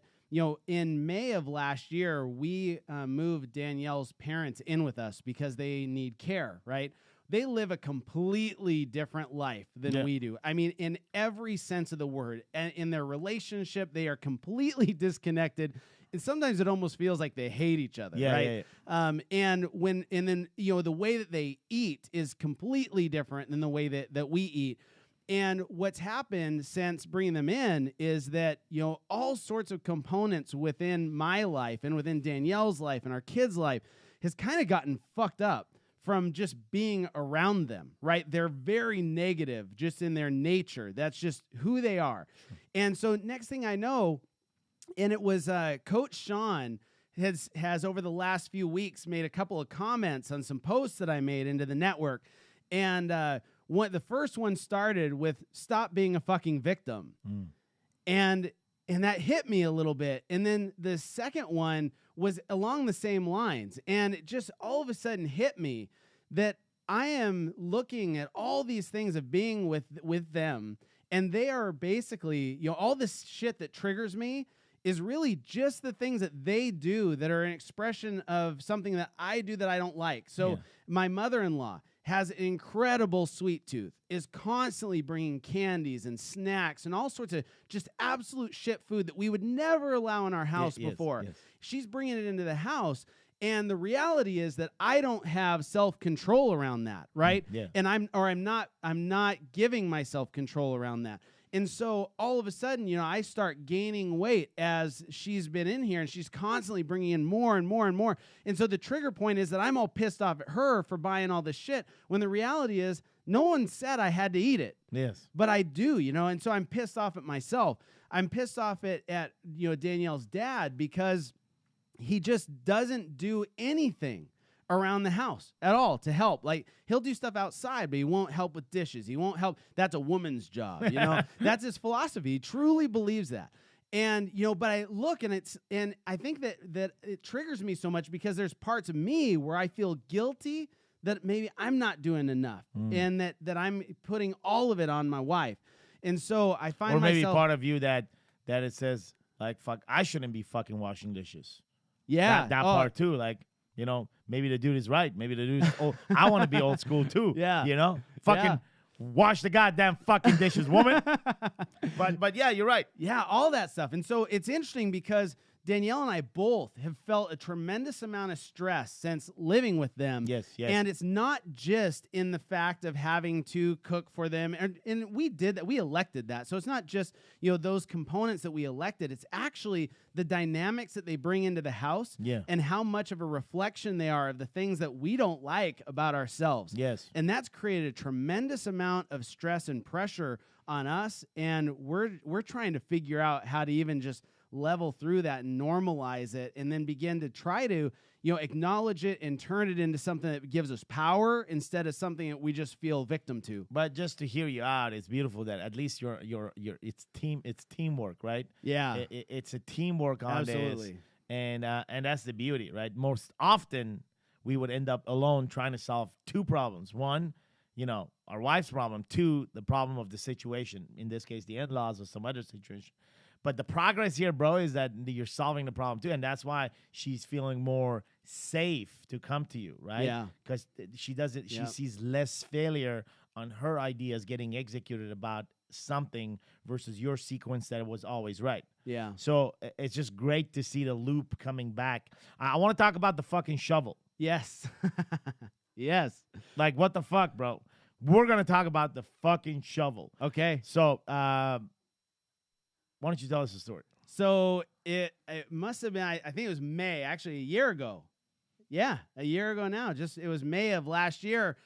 in May of last year, we moved Danielle's parents in with us because they need care, right? They live a completely different life than we do. I mean, in every sense of the word. And in their relationship, they are completely disconnected. And sometimes it almost feels like they hate each other, right? Yeah. And then the way that they eat is completely different than the way that we eat. And what's happened since bringing them in is that, all sorts of components within my life and within Danielle's life and our kids' life has kind of gotten fucked up from just being around them, right? They're very negative just in their nature. That's just who they are. And so next thing I know, and it was Coach Sean has over the last few weeks made a couple of comments on some posts that I made into the network. And the first one started with "Stop being a fucking victim," and that hit me a little bit. And then the second one was along the same lines, and it just all of a sudden hit me that I am looking at all these things of being with them, and they are basically, all this shit that triggers me is really just the things that they do that are an expression of something that I do that I don't like. So my mother-in-law has an incredible sweet tooth, is constantly bringing candies and snacks and all sorts of just absolute shit food that we would never allow in our house before. Yes. She's bringing it into the house. And the reality is that I don't have self-control around that, right? Yeah. And I'm not giving myself control around that. And so all of a sudden, I start gaining weight as she's been in here, and she's constantly bringing in more and more and more. And so the trigger point is that I'm all pissed off at her for buying all this shit, when the reality is no one said I had to eat it. Yes. But I do, and so I'm pissed off at myself. I'm pissed off at Danielle's dad because he just doesn't do anything around the house at all to help. Like, he'll do stuff outside, but he won't help with dishes. He won't help. That's a woman's job. That's his philosophy. He truly believes that. And, but I look and I think that it triggers me so much because there's parts of me where I feel guilty that maybe I'm not doing enough and that I'm putting all of it on my wife. And so I find myself. Or maybe part of you that it says, like, fuck, I shouldn't be fucking washing dishes. Yeah. That part too. Like, maybe the dude is right. Maybe the dude is old. I want to be old school too. Yeah. Fucking wash the goddamn fucking dishes, woman. But yeah, you're right. Yeah, all that stuff. And so it's interesting because Danielle and I both have felt a tremendous amount of stress since living with them. Yes, yes. And it's not just in the fact of having to cook for them. And we did that. We elected that. So it's not just, those components that we elected. It's actually the dynamics that they bring into the house and how much of a reflection they are of the things that we don't like about ourselves. Yes. And that's created a tremendous amount of stress and pressure on us. And we're trying to figure out how to even just level through that and normalize it, and then begin to try to, acknowledge it and turn it into something that gives us power instead of something that we just feel victim to. But just to hear you out, it's beautiful that at least it's teamwork, right? Yeah, it's a teamwork on absolutely. this, and that's the beauty, right? Most often we would end up alone trying to solve two problems. One, our wife's problem. Two, the problem of the situation. In this case, the in-laws or some other situation. But the progress here, bro, is that you're solving the problem too, and that's why she's feeling more safe to come to you, right? Yeah. Because she doesn't. She sees less failure on her ideas getting executed about something versus your sequence that was always right. Yeah. So it's just great to see the loop coming back. I want to talk about the fucking shovel. Yes. Yes. Like, what the fuck, bro? We're gonna talk about the fucking shovel. Okay. So, why don't you tell us the story? So it must have been, I think it was May, actually a year ago. Yeah, a year ago now. It was May of last year.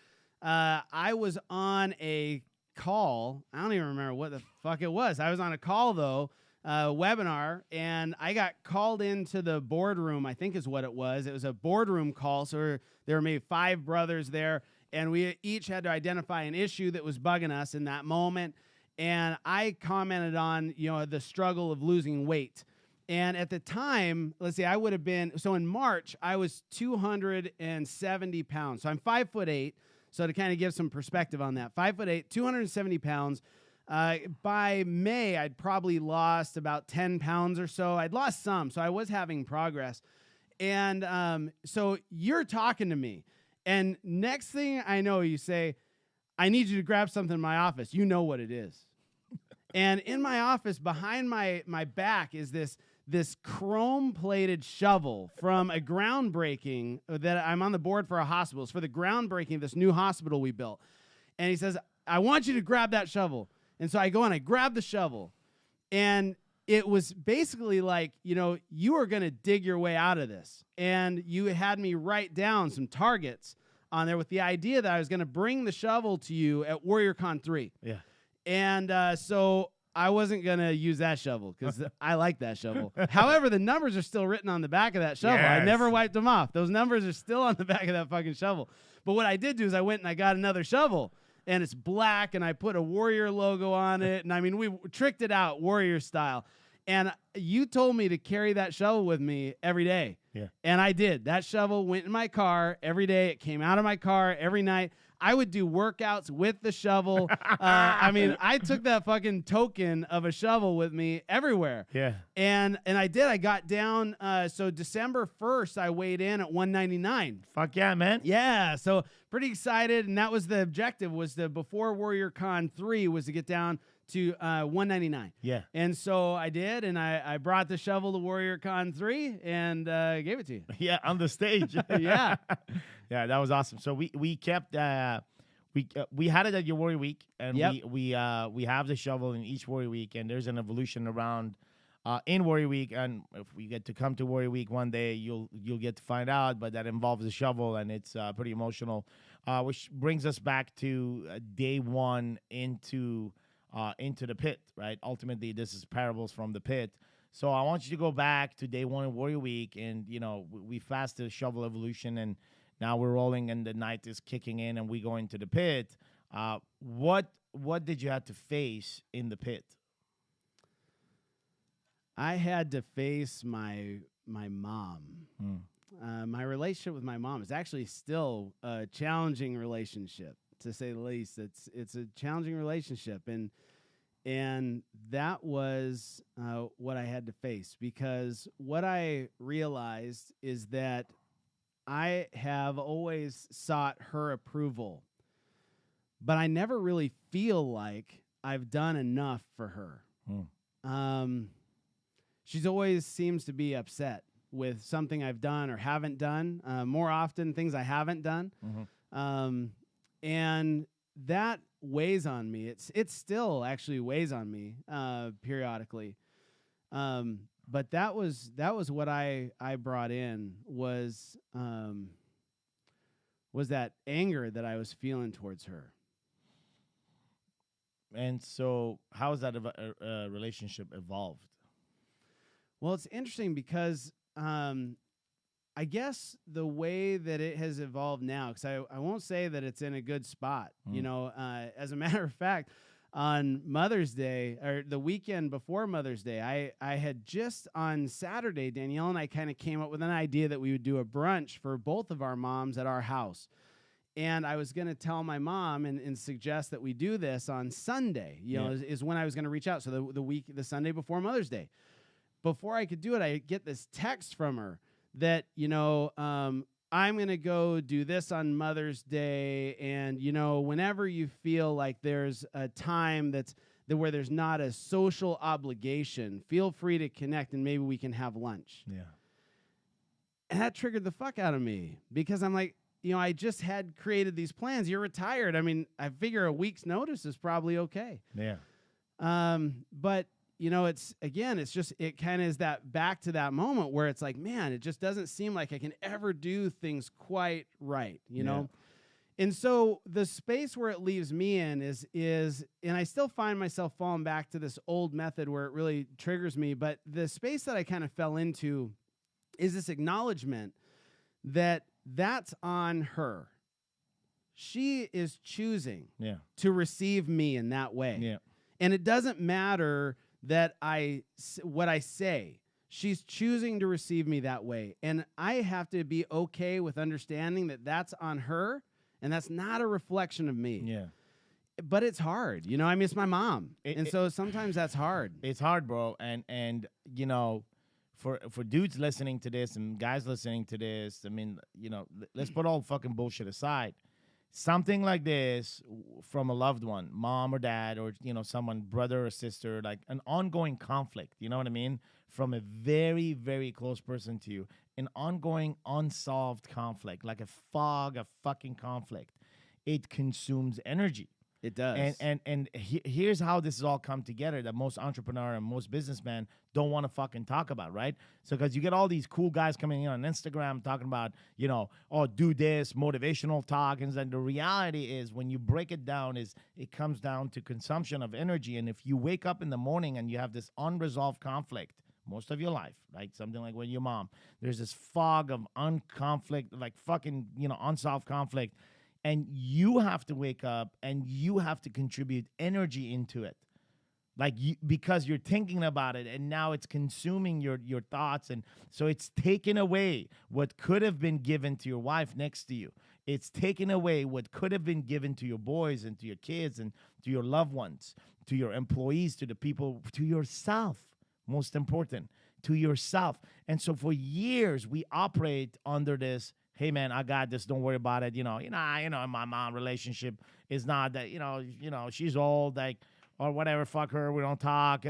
I was on a call. I don't even remember what the fuck it was. I was on a call, though, webinar, and I got called into the boardroom, I think is what it was. It was a boardroom call, so there were maybe 5 brothers there, and we each had to identify an issue that was bugging us in that moment. And I commented on, the struggle of losing weight. And at the time, let's see, I would have been, so in March, I was 270 pounds. So I'm 5'8". So to kind of give some perspective on that, 5'8", 270 pounds. By May, I'd probably lost about 10 pounds or so. I'd lost some, so I was having progress. And so you're talking to me. And next thing I know, you say, I need you to grab something in my office. You know what it is. And in my office, behind my back, is this chrome-plated shovel from a groundbreaking that I'm on the board for a hospital. It's for the groundbreaking of this new hospital we built. And he says, I want you to grab that shovel. And so I go and I grab the shovel. And it was basically like, you are going to dig your way out of this. And you had me write down some targets on there with the idea that I was going to bring the shovel to you at WarriorCon 3. Yeah. And so I wasn't going to use that shovel because I like that shovel. However, the numbers are still written on the back of that shovel. Yes. I never wiped them off. Those numbers are still on the back of that fucking shovel. But what I did do is I went and I got another shovel. And it's black, and I put a Warrior logo on it. And, I mean, we tricked it out Warrior style. And you told me to carry that shovel with me every day. Yeah. And I did. That shovel went in my car every day. It came out of my car every night. I would do workouts with the shovel. I mean, I took that fucking token of a shovel with me everywhere. Yeah. And I did. I got down. So December 1st, I weighed in at 199. Fuck yeah, man. Yeah. So pretty excited. And that was the objective, was before WarriorCon 3 was to get down to 199. Yeah. And so I did, and I brought the shovel to WarriorCon 3 and gave it to you. Yeah, on the stage. Yeah. Yeah, that was awesome. So we kept we had it at your Warrior Week, and we have the shovel in each Warrior Week, and there's an evolution around in Warrior Week, and if we get to come to Warrior Week one day, you'll get to find out. But that involves the shovel, and it's pretty emotional, which brings us back to day one into the pit, right? Ultimately, this is parables from the pit. So I want you to go back to day one of Warrior Week, and we fast the shovel evolution, and now we're rolling, and the night is kicking in, and we go into the pit. What did you have to face in the pit? I had to face my mom. My relationship with my mom is actually still a challenging relationship, to say the least. It's a challenging relationship, and that was what I had to face, because what I realized is that I have always sought her approval, but I never really feel like I've done enough for her. she's always seems to be upset with something I've done or haven't done. More often, things I haven't done, and that weighs on me. It still actually weighs on me periodically. But that was what I brought in was that anger that I was feeling towards her. And so, how has that relationship evolved? Well, it's interesting because I guess the way that it has evolved now, because I won't say that it's in a good spot. You know, as a matter of fact, on Mother's Day, or the weekend before Mother's Day, I had just on Saturday, Danielle and I kind of came up with an idea that we would do a brunch for both of our moms at our house. And I was going to tell my mom and suggest that we do this on Sunday, you know, is when I was going to reach out. So the Sunday before Mother's Day. Before I could do it, I get this text from her that, you know, I'm going to go do this on Mother's Day. And, you know, whenever you feel like there's a time where there's not a social obligation, feel free to connect and maybe we can have lunch. Yeah. And that triggered the fuck out of me because I'm like, you know, I just had created these plans. You're retired. I mean, I figure a week's notice is probably okay. Yeah. But you know, it kind of is that back to that moment where it's like, man, it just doesn't seem like I can ever do things quite right, you know? And so the space where it leaves me in is, and I still find myself falling back to this old method where it really triggers me, but the space that I kind of fell into is this acknowledgement that that's on her. She is choosing to receive me in that way. Yeah. And it doesn't matter that what I say. She's choosing to receive me that way. And I have to be okay with understanding that that's on her and that's not a reflection of me. Yeah. But it's hard. You know, I mean, it's my mom. So sometimes that's hard. It's hard, bro. And you know, for dudes listening to this and guys listening to this, I mean, you know, let's put all fucking bullshit aside. Something like this from a loved one, mom or dad, or, you know, someone, brother or sister, like an ongoing conflict, you know what I mean? From a very, very close person to you, an ongoing unsolved conflict, like a fog of fucking conflict. It consumes energy. It does. And here's how this has all come together that most entrepreneur and most businessmen don't want to fucking talk about, right? So because you get all these cool guys coming in on Instagram talking about, you know, oh, do this, motivational talk. And then the reality is when you break it down is it comes down to consumption of energy. And if you wake up in the morning and you have this unresolved conflict most of your life, right? Something like with your mom, there's this fog of unconflict, like fucking, you know, unsolved conflict. And you have to wake up and you have to contribute energy into it. Like because you're thinking about it and now it's consuming your thoughts. And so it's taken away what could have been given to your wife next to you. It's taken away what could have been given to your boys and to your kids and to your loved ones, to your employees, to the people, to yourself, most important, to yourself. And so for years we operate under this, hey man, I got this. Don't worry about it. You know, my mom relationship is not that, you know, she's old, like, or whatever. Fuck her. We don't talk.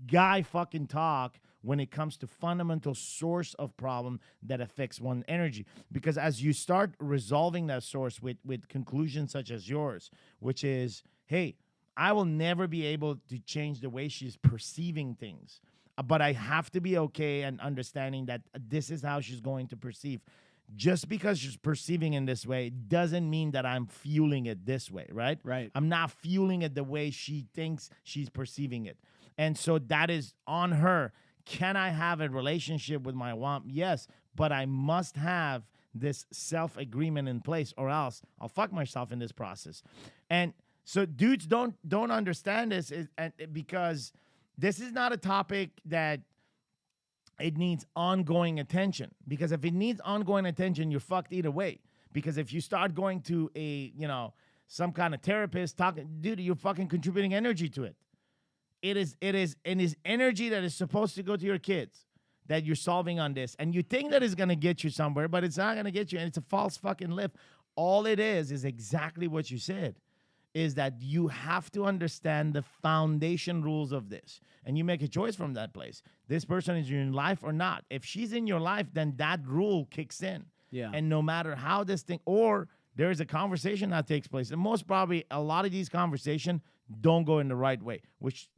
Guy fucking talk when it comes to fundamental source of problem that affects one energy. Because as you start resolving that source with conclusions such as yours, which is, hey, I will never be able to change the way she's perceiving things, but I have to be okay and understanding that this is how she's going to perceive. Just because she's perceiving in this way doesn't mean that I'm fueling it this way, right? Right. I'm not fueling it the way she thinks she's perceiving it. And so that is on her. Can I have a relationship with my mom? Yes, but I must have this self-agreement in place or else I'll fuck myself in this process. And so dudes don't understand this because this is not a topic that it needs ongoing attention, because if it needs ongoing attention, you're fucked either way. Because if you start going to a, you know, some kind of therapist talking, dude, you're fucking contributing energy to it. It is energy that is supposed to go to your kids that you're solving on this. And you think that it's going to get you somewhere, but it's not going to get you. And it's a false fucking lift. All it is exactly what you said. is that you have to understand the foundation rules of this. And you make a choice from that place. This person is in your life or not. If she's in your life, then that rule kicks in. Yeah. And no matter how this thing, or there is a conversation that takes place. And most probably a lot of these conversations don't go in the right way, which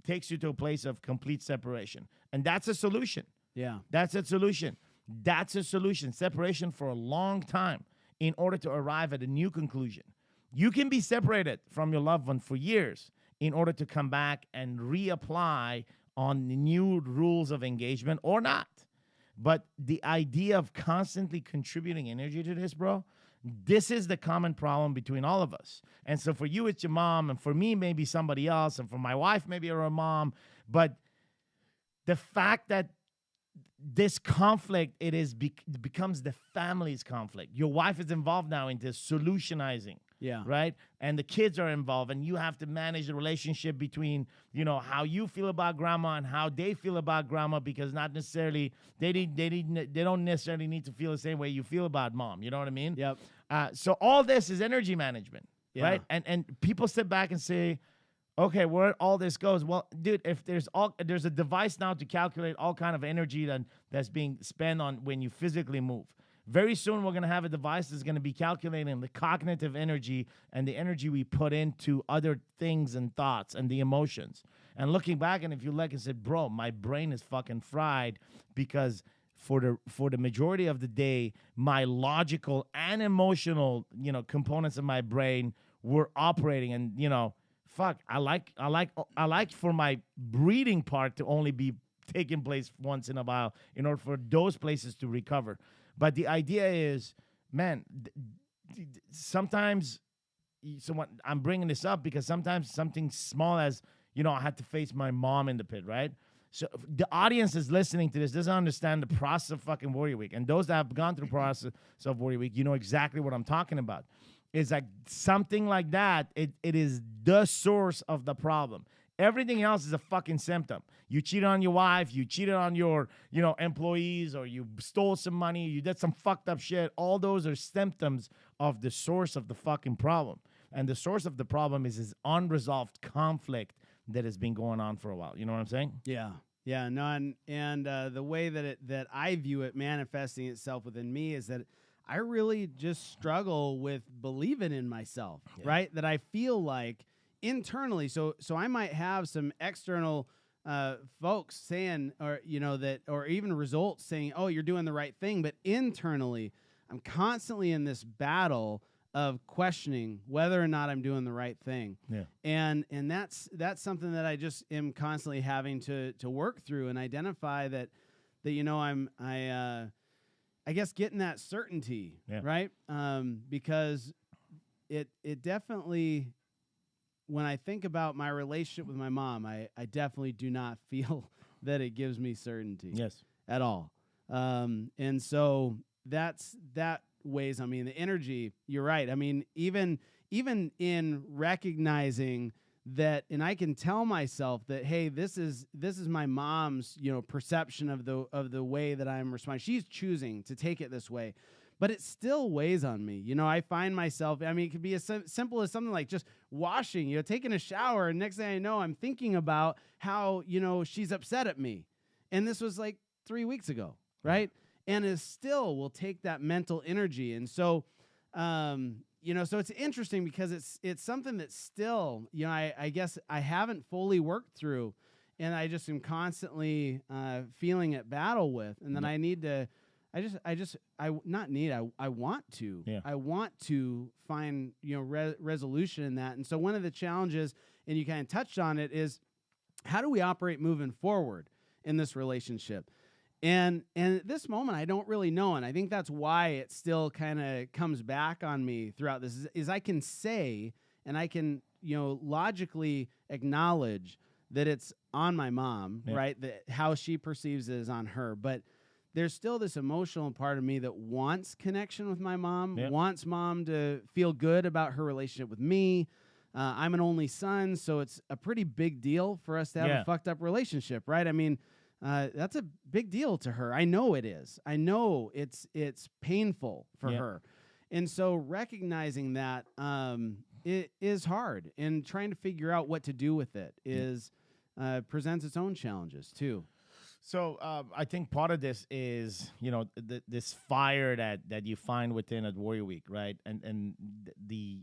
takes you to a place of complete separation. And that's a solution. Yeah. That's a solution. That's a solution. Separation for a long time in order to arrive at a new conclusion. You can be separated from your loved one for years in order to come back and reapply on the new rules of engagement or not. But the idea of constantly contributing energy to this, bro, this is the common problem between all of us. And so for you, it's your mom, and for me, maybe somebody else, and for my wife, maybe her mom. But the fact that this conflict, it becomes the family's conflict. Your wife is involved now into solutionizing. Yeah. Right. And the kids are involved, and you have to manage the relationship between, how you feel about grandma and how they feel about grandma, because not necessarily they don't necessarily need to feel the same way you feel about mom. You know what I mean? Yep. So all this is energy management. Yeah. Right. And people sit back and say, okay, where all this goes? Well, dude, if there's a device now to calculate all kind of energy that's being spent on when you physically move. Very soon, we're going to have a device that's going to be calculating the cognitive energy and the energy we put into other things and thoughts and the emotions. And looking back, and if you look and said, bro, my brain is fucking fried because for the majority of the day, my logical and emotional, components of my brain were operating. And, fuck, I like for my breathing part to only be taking place once in a while in order for those places to recover. But the idea is, man, sometimes, I'm bringing this up because sometimes something small as, I had to face my mom in the pit, right? So the audience is listening to this doesn't understand the process of fucking Warrior Week. And those that have gone through the process of Warrior Week, you know exactly what I'm talking about. It's like something like that, it is the source of the problem. Everything else is a fucking symptom. You cheated on your wife, you cheated on your, employees, or you stole some money, you did some fucked up shit. All those are symptoms of the source of the fucking problem. And the source of the problem is this unresolved conflict that has been going on for a while. You know what I'm saying? Yeah. Yeah. No, and the way that I view it manifesting itself within me is that I really just struggle with believing in myself, right? That I feel like internally, so I might have some external folks saying, or that, or even results saying, "Oh, you're doing the right thing," but internally, I'm constantly in this battle of questioning whether or not I'm doing the right thing. Yeah, and that's something that I just am constantly having to work through and identify that I guess getting that certainty, right? Because it definitely. When I think about my relationship with my mom, I definitely do not feel that it gives me certainty. Yes. At all. And so that weighs on me. And the energy, you're right. I mean, even in recognizing that, and I can tell myself that, hey, this is my mom's, perception of the way that I'm responding. She's choosing to take it this way. But it still weighs on me. I find myself, it could be as simple as something like just washing, taking a shower. And next thing I know, I'm thinking about how, she's upset at me. And this was like 3 weeks ago, right? And it still will take that mental energy. And so, so it's interesting because it's something that still, I guess I haven't fully worked through. And I just am constantly feeling at battle with. And then I need to... I want to. Yeah. I want to find, resolution in that. And so one of the challenges, and you kind of touched on it, is how do we operate moving forward in this relationship? And at this moment, I don't really know. And I think that's why it still kind of comes back on me throughout this is I can say, and I can, logically acknowledge that it's on my mom, right? That how she perceives it is on her. But there's still this emotional part of me that wants connection with my mom, wants mom to feel good about her relationship with me. I'm an only son, so it's a pretty big deal for us to have a fucked up relationship, right? I mean, that's a big deal to her. I know it is. I know it's painful for her. And so recognizing that, it is hard, and trying to figure out what to do with it is presents its own challenges too. So I think part of this is, this fire that you find within at Warrior Week, right? And the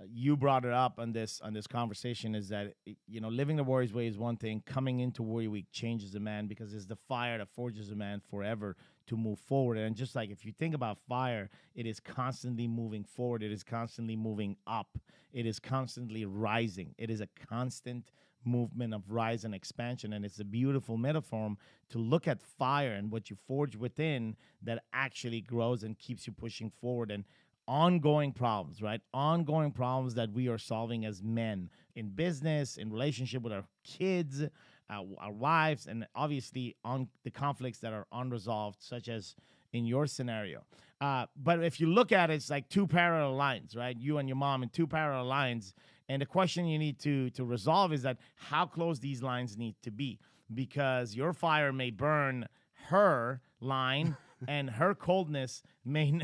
you brought it up on this conversation is that living the Warrior's way is one thing. Coming into Warrior Week changes a man because it's the fire that forges a man forever to move forward. And just like if you think about fire, it is constantly moving forward. It is constantly moving up. It is constantly rising. It is a constant movement of rise and expansion, and it's a beautiful metaphor to look at fire and what you forge within that actually grows and keeps you pushing forward, and ongoing problems, right? Ongoing problems that we are solving as men in business, in relationship with our kids, our wives, and obviously on the conflicts that are unresolved, such as in your scenario. But if you look at it, it's like two parallel lines, right? You and your mom in two parallel lines. And the question you need to resolve is that how close these lines need to be, because your fire may burn her line and her coldness may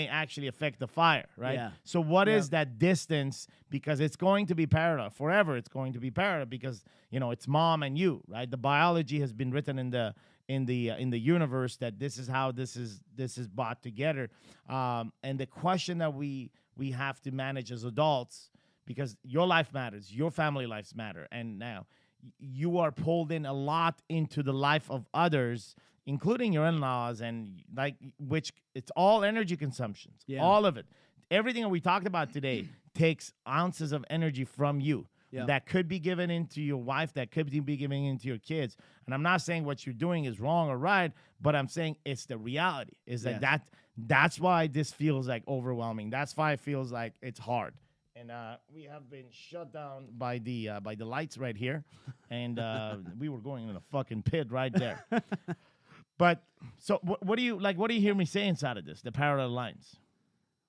actually affect the fire, right? Yeah. So what is that distance? Because it's going to be parallel forever. It's going to be parallel because it's mom and you, right? The biology has been written in the universe that this is how this is brought together. And the question that we have to manage as adults, because your life matters, your family lives matter, and now you are pulled in a lot into the life of others, including your in-laws, and which it's all energy consumptions, all of it. Everything that we talked about today takes ounces of energy from you. That could be given into your wife, that could be given into your kids. And I'm not saying what you're doing is wrong or right, but I'm saying it's the reality. Is that's why this feels like overwhelming. That's why it feels like it's hard. And we have been shut down by the lights right here, and we were going in a fucking pit right there. But so what do you like? What do you hear me say inside of this? The parallel lines.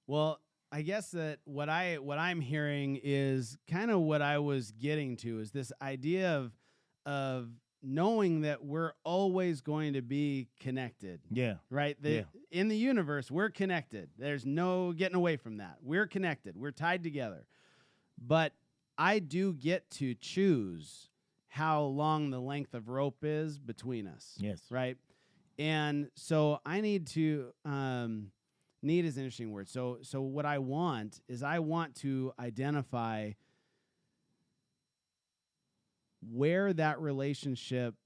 Well, I guess that what I'm hearing is kind of what I was getting to, is this idea of knowing that we're always going to be connected. Yeah. Right? In the universe, we're connected. There's no getting away from that. We're connected. We're tied together. But I do get to choose how long the length of rope is between us. Yes. Right? And so I need to need is an interesting word. So what I want is I want to identify where that relationship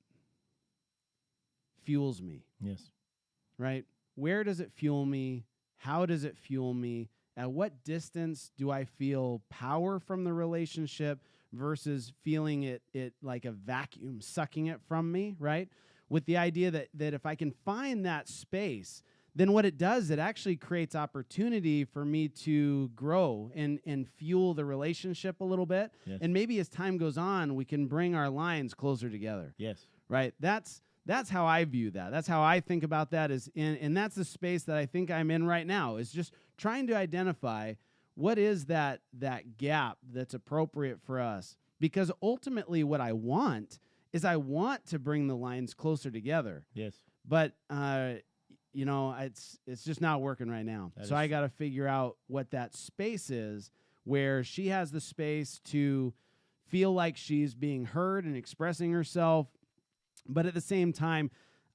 fuels me. Yes. Right? Where does it fuel me? How does it fuel me? At what distance do I feel power from the relationship versus feeling it like a vacuum sucking it from me, right? With the idea that if I can find that space, then what it does, it actually creates opportunity for me to grow and fuel the relationship a little bit. Yes. And maybe as time goes on, we can bring our lines closer together. Yes. Right? That's how I view that. That's how I think about that, and that's the space that I think I'm in right now, is just trying to identify what is that gap that's appropriate for us. Because ultimately what I want is I want to bring the lines closer together. Yes. But it's just not working right now. So I got to figure out what that space is where she has the space to feel like she's being heard and expressing herself. But at the same time,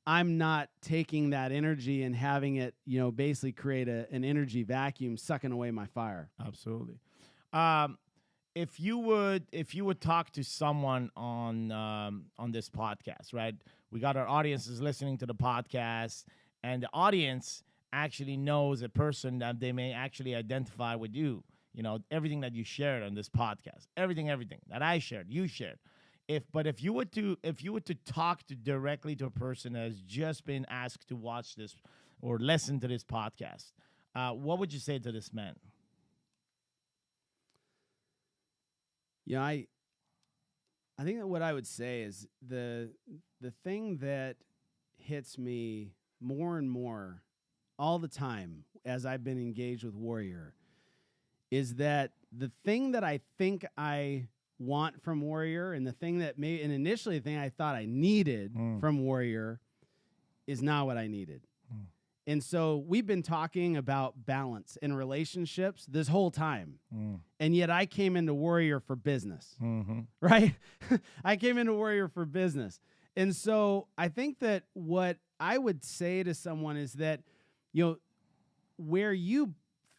I'm not taking that energy and having it, basically create an energy vacuum sucking away my fire. Absolutely. If you would talk to someone on this podcast, right? We got our audiences listening to the podcast, and the audience actually knows a person that they may actually identify with you. Everything that you shared on this podcast, everything that I shared, you shared. If you were to talk directly to a person that has just been asked to watch this or listen to this podcast, what would you say to this man? Yeah, I think that what I would say is the thing that hits me more and more all the time as I've been engaged with Warrior is that the thing that I think I want from Warrior, and the thing that initially the thing I thought I needed from Warrior is not what I needed. And so we've been talking about balance in relationships this whole time. And yet I came into Warrior for business, right? I came into Warrior for business. And so I think that what I would say to someone is that, you know, where you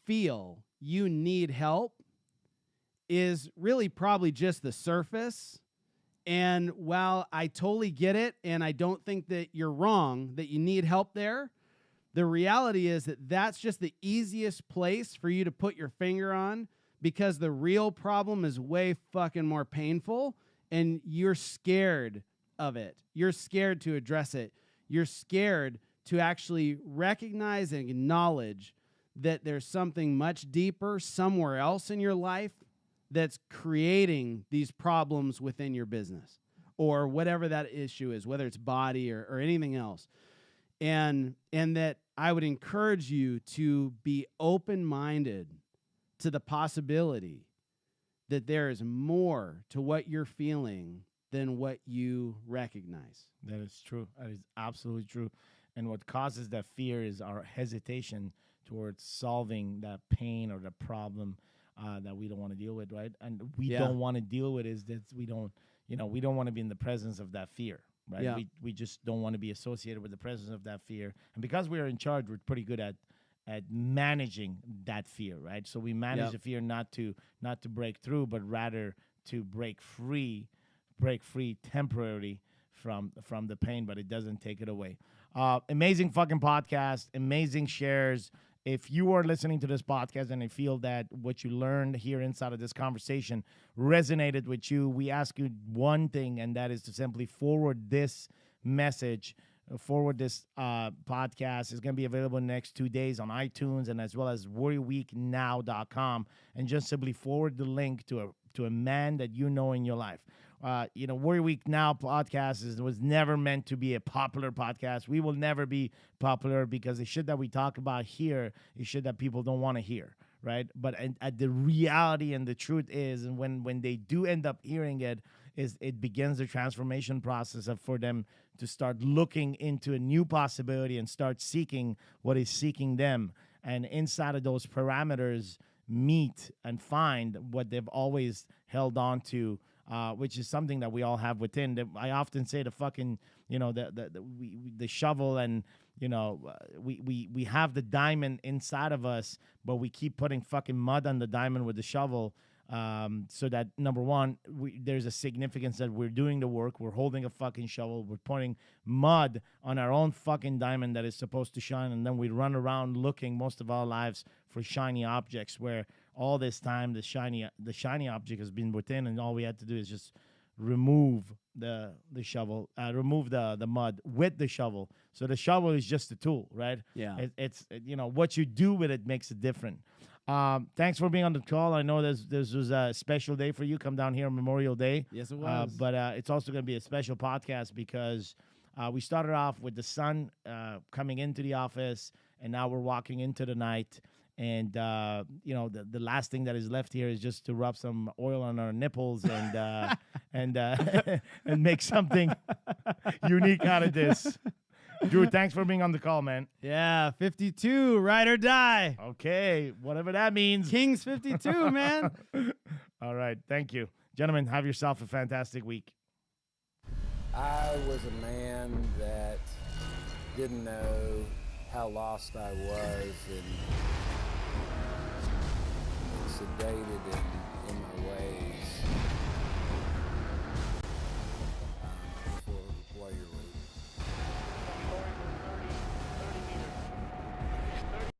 feel you need help is really probably just the surface. And while I totally get it, and I don't think that you're wrong, that you need help there, the reality is that that's just the easiest place for you to put your finger on, because the real problem is way fucking more painful, and you're scared of it. You're scared to address it. You're scared to actually recognize and acknowledge that there's something much deeper somewhere else in your life that's creating these problems within your business or whatever that issue is, whether it's body or anything else. And that I would encourage you to be open-minded to the possibility that there is more to what you're feeling than what you recognize. That is true. That is absolutely true. And what causes that fear is our hesitation towards solving that pain or the problem that we don't want to deal with, right? And we don't want to deal with is that we don't want to be in the presence of that fear, right? Yeah. We just don't want to be associated with the presence of that fear. And because we are in charge, we're pretty good at managing that fear, right? So we manage the fear not to break through, but rather to break free temporarily from the pain, but it doesn't take it away. Amazing fucking podcast, amazing shares. If you are listening to this podcast and you feel that what you learned here inside of this conversation resonated with you, we ask you one thing, and that is to simply forward this message, forward this podcast. Is going to be available in the next 2 days on iTunes and as well as warriorweeknow.com, and just simply forward the link to a man that you know in your life. Warrior Week Now podcast was never meant to be a popular podcast. We will never be popular because the shit that we talk about here is shit that people don't want to hear, right? But the reality and the truth is, and when they do end up hearing it, is it begins the transformation process for them to start looking into a new possibility and start seeking what is seeking them. And inside of those parameters, meet and find what they've always held on to, which is something that we all have within. I often say the fucking, the shovel, and we have the diamond inside of us, but we keep putting fucking mud on the diamond with the shovel. So that, number one, there's a significance that we're doing the work. We're holding a fucking shovel. We're putting mud on our own fucking diamond that is supposed to shine. And then we run around looking most of our lives for shiny objects, where all this time the shiny object has been within, and all we had to do is just remove the shovel, remove the mud with the shovel. So the shovel is just a tool, right? Yeah. It's what you do with it makes it different. Thanks for being on the call. I know this was a special day for you. Come down here on Memorial Day. Yes, it was. But it's also going to be a special podcast because we started off with the sun coming into the office, and now we're walking into the night. And, the last thing that is left here is just to rub some oil on our nipples and and make something unique out of this. Drew, thanks for being on the call, man. Yeah, 52, ride or die. Okay, whatever that means. Kings 52, man. All right, thank you. Gentlemen, have yourself a fantastic week. I was a man that didn't know how lost I was, and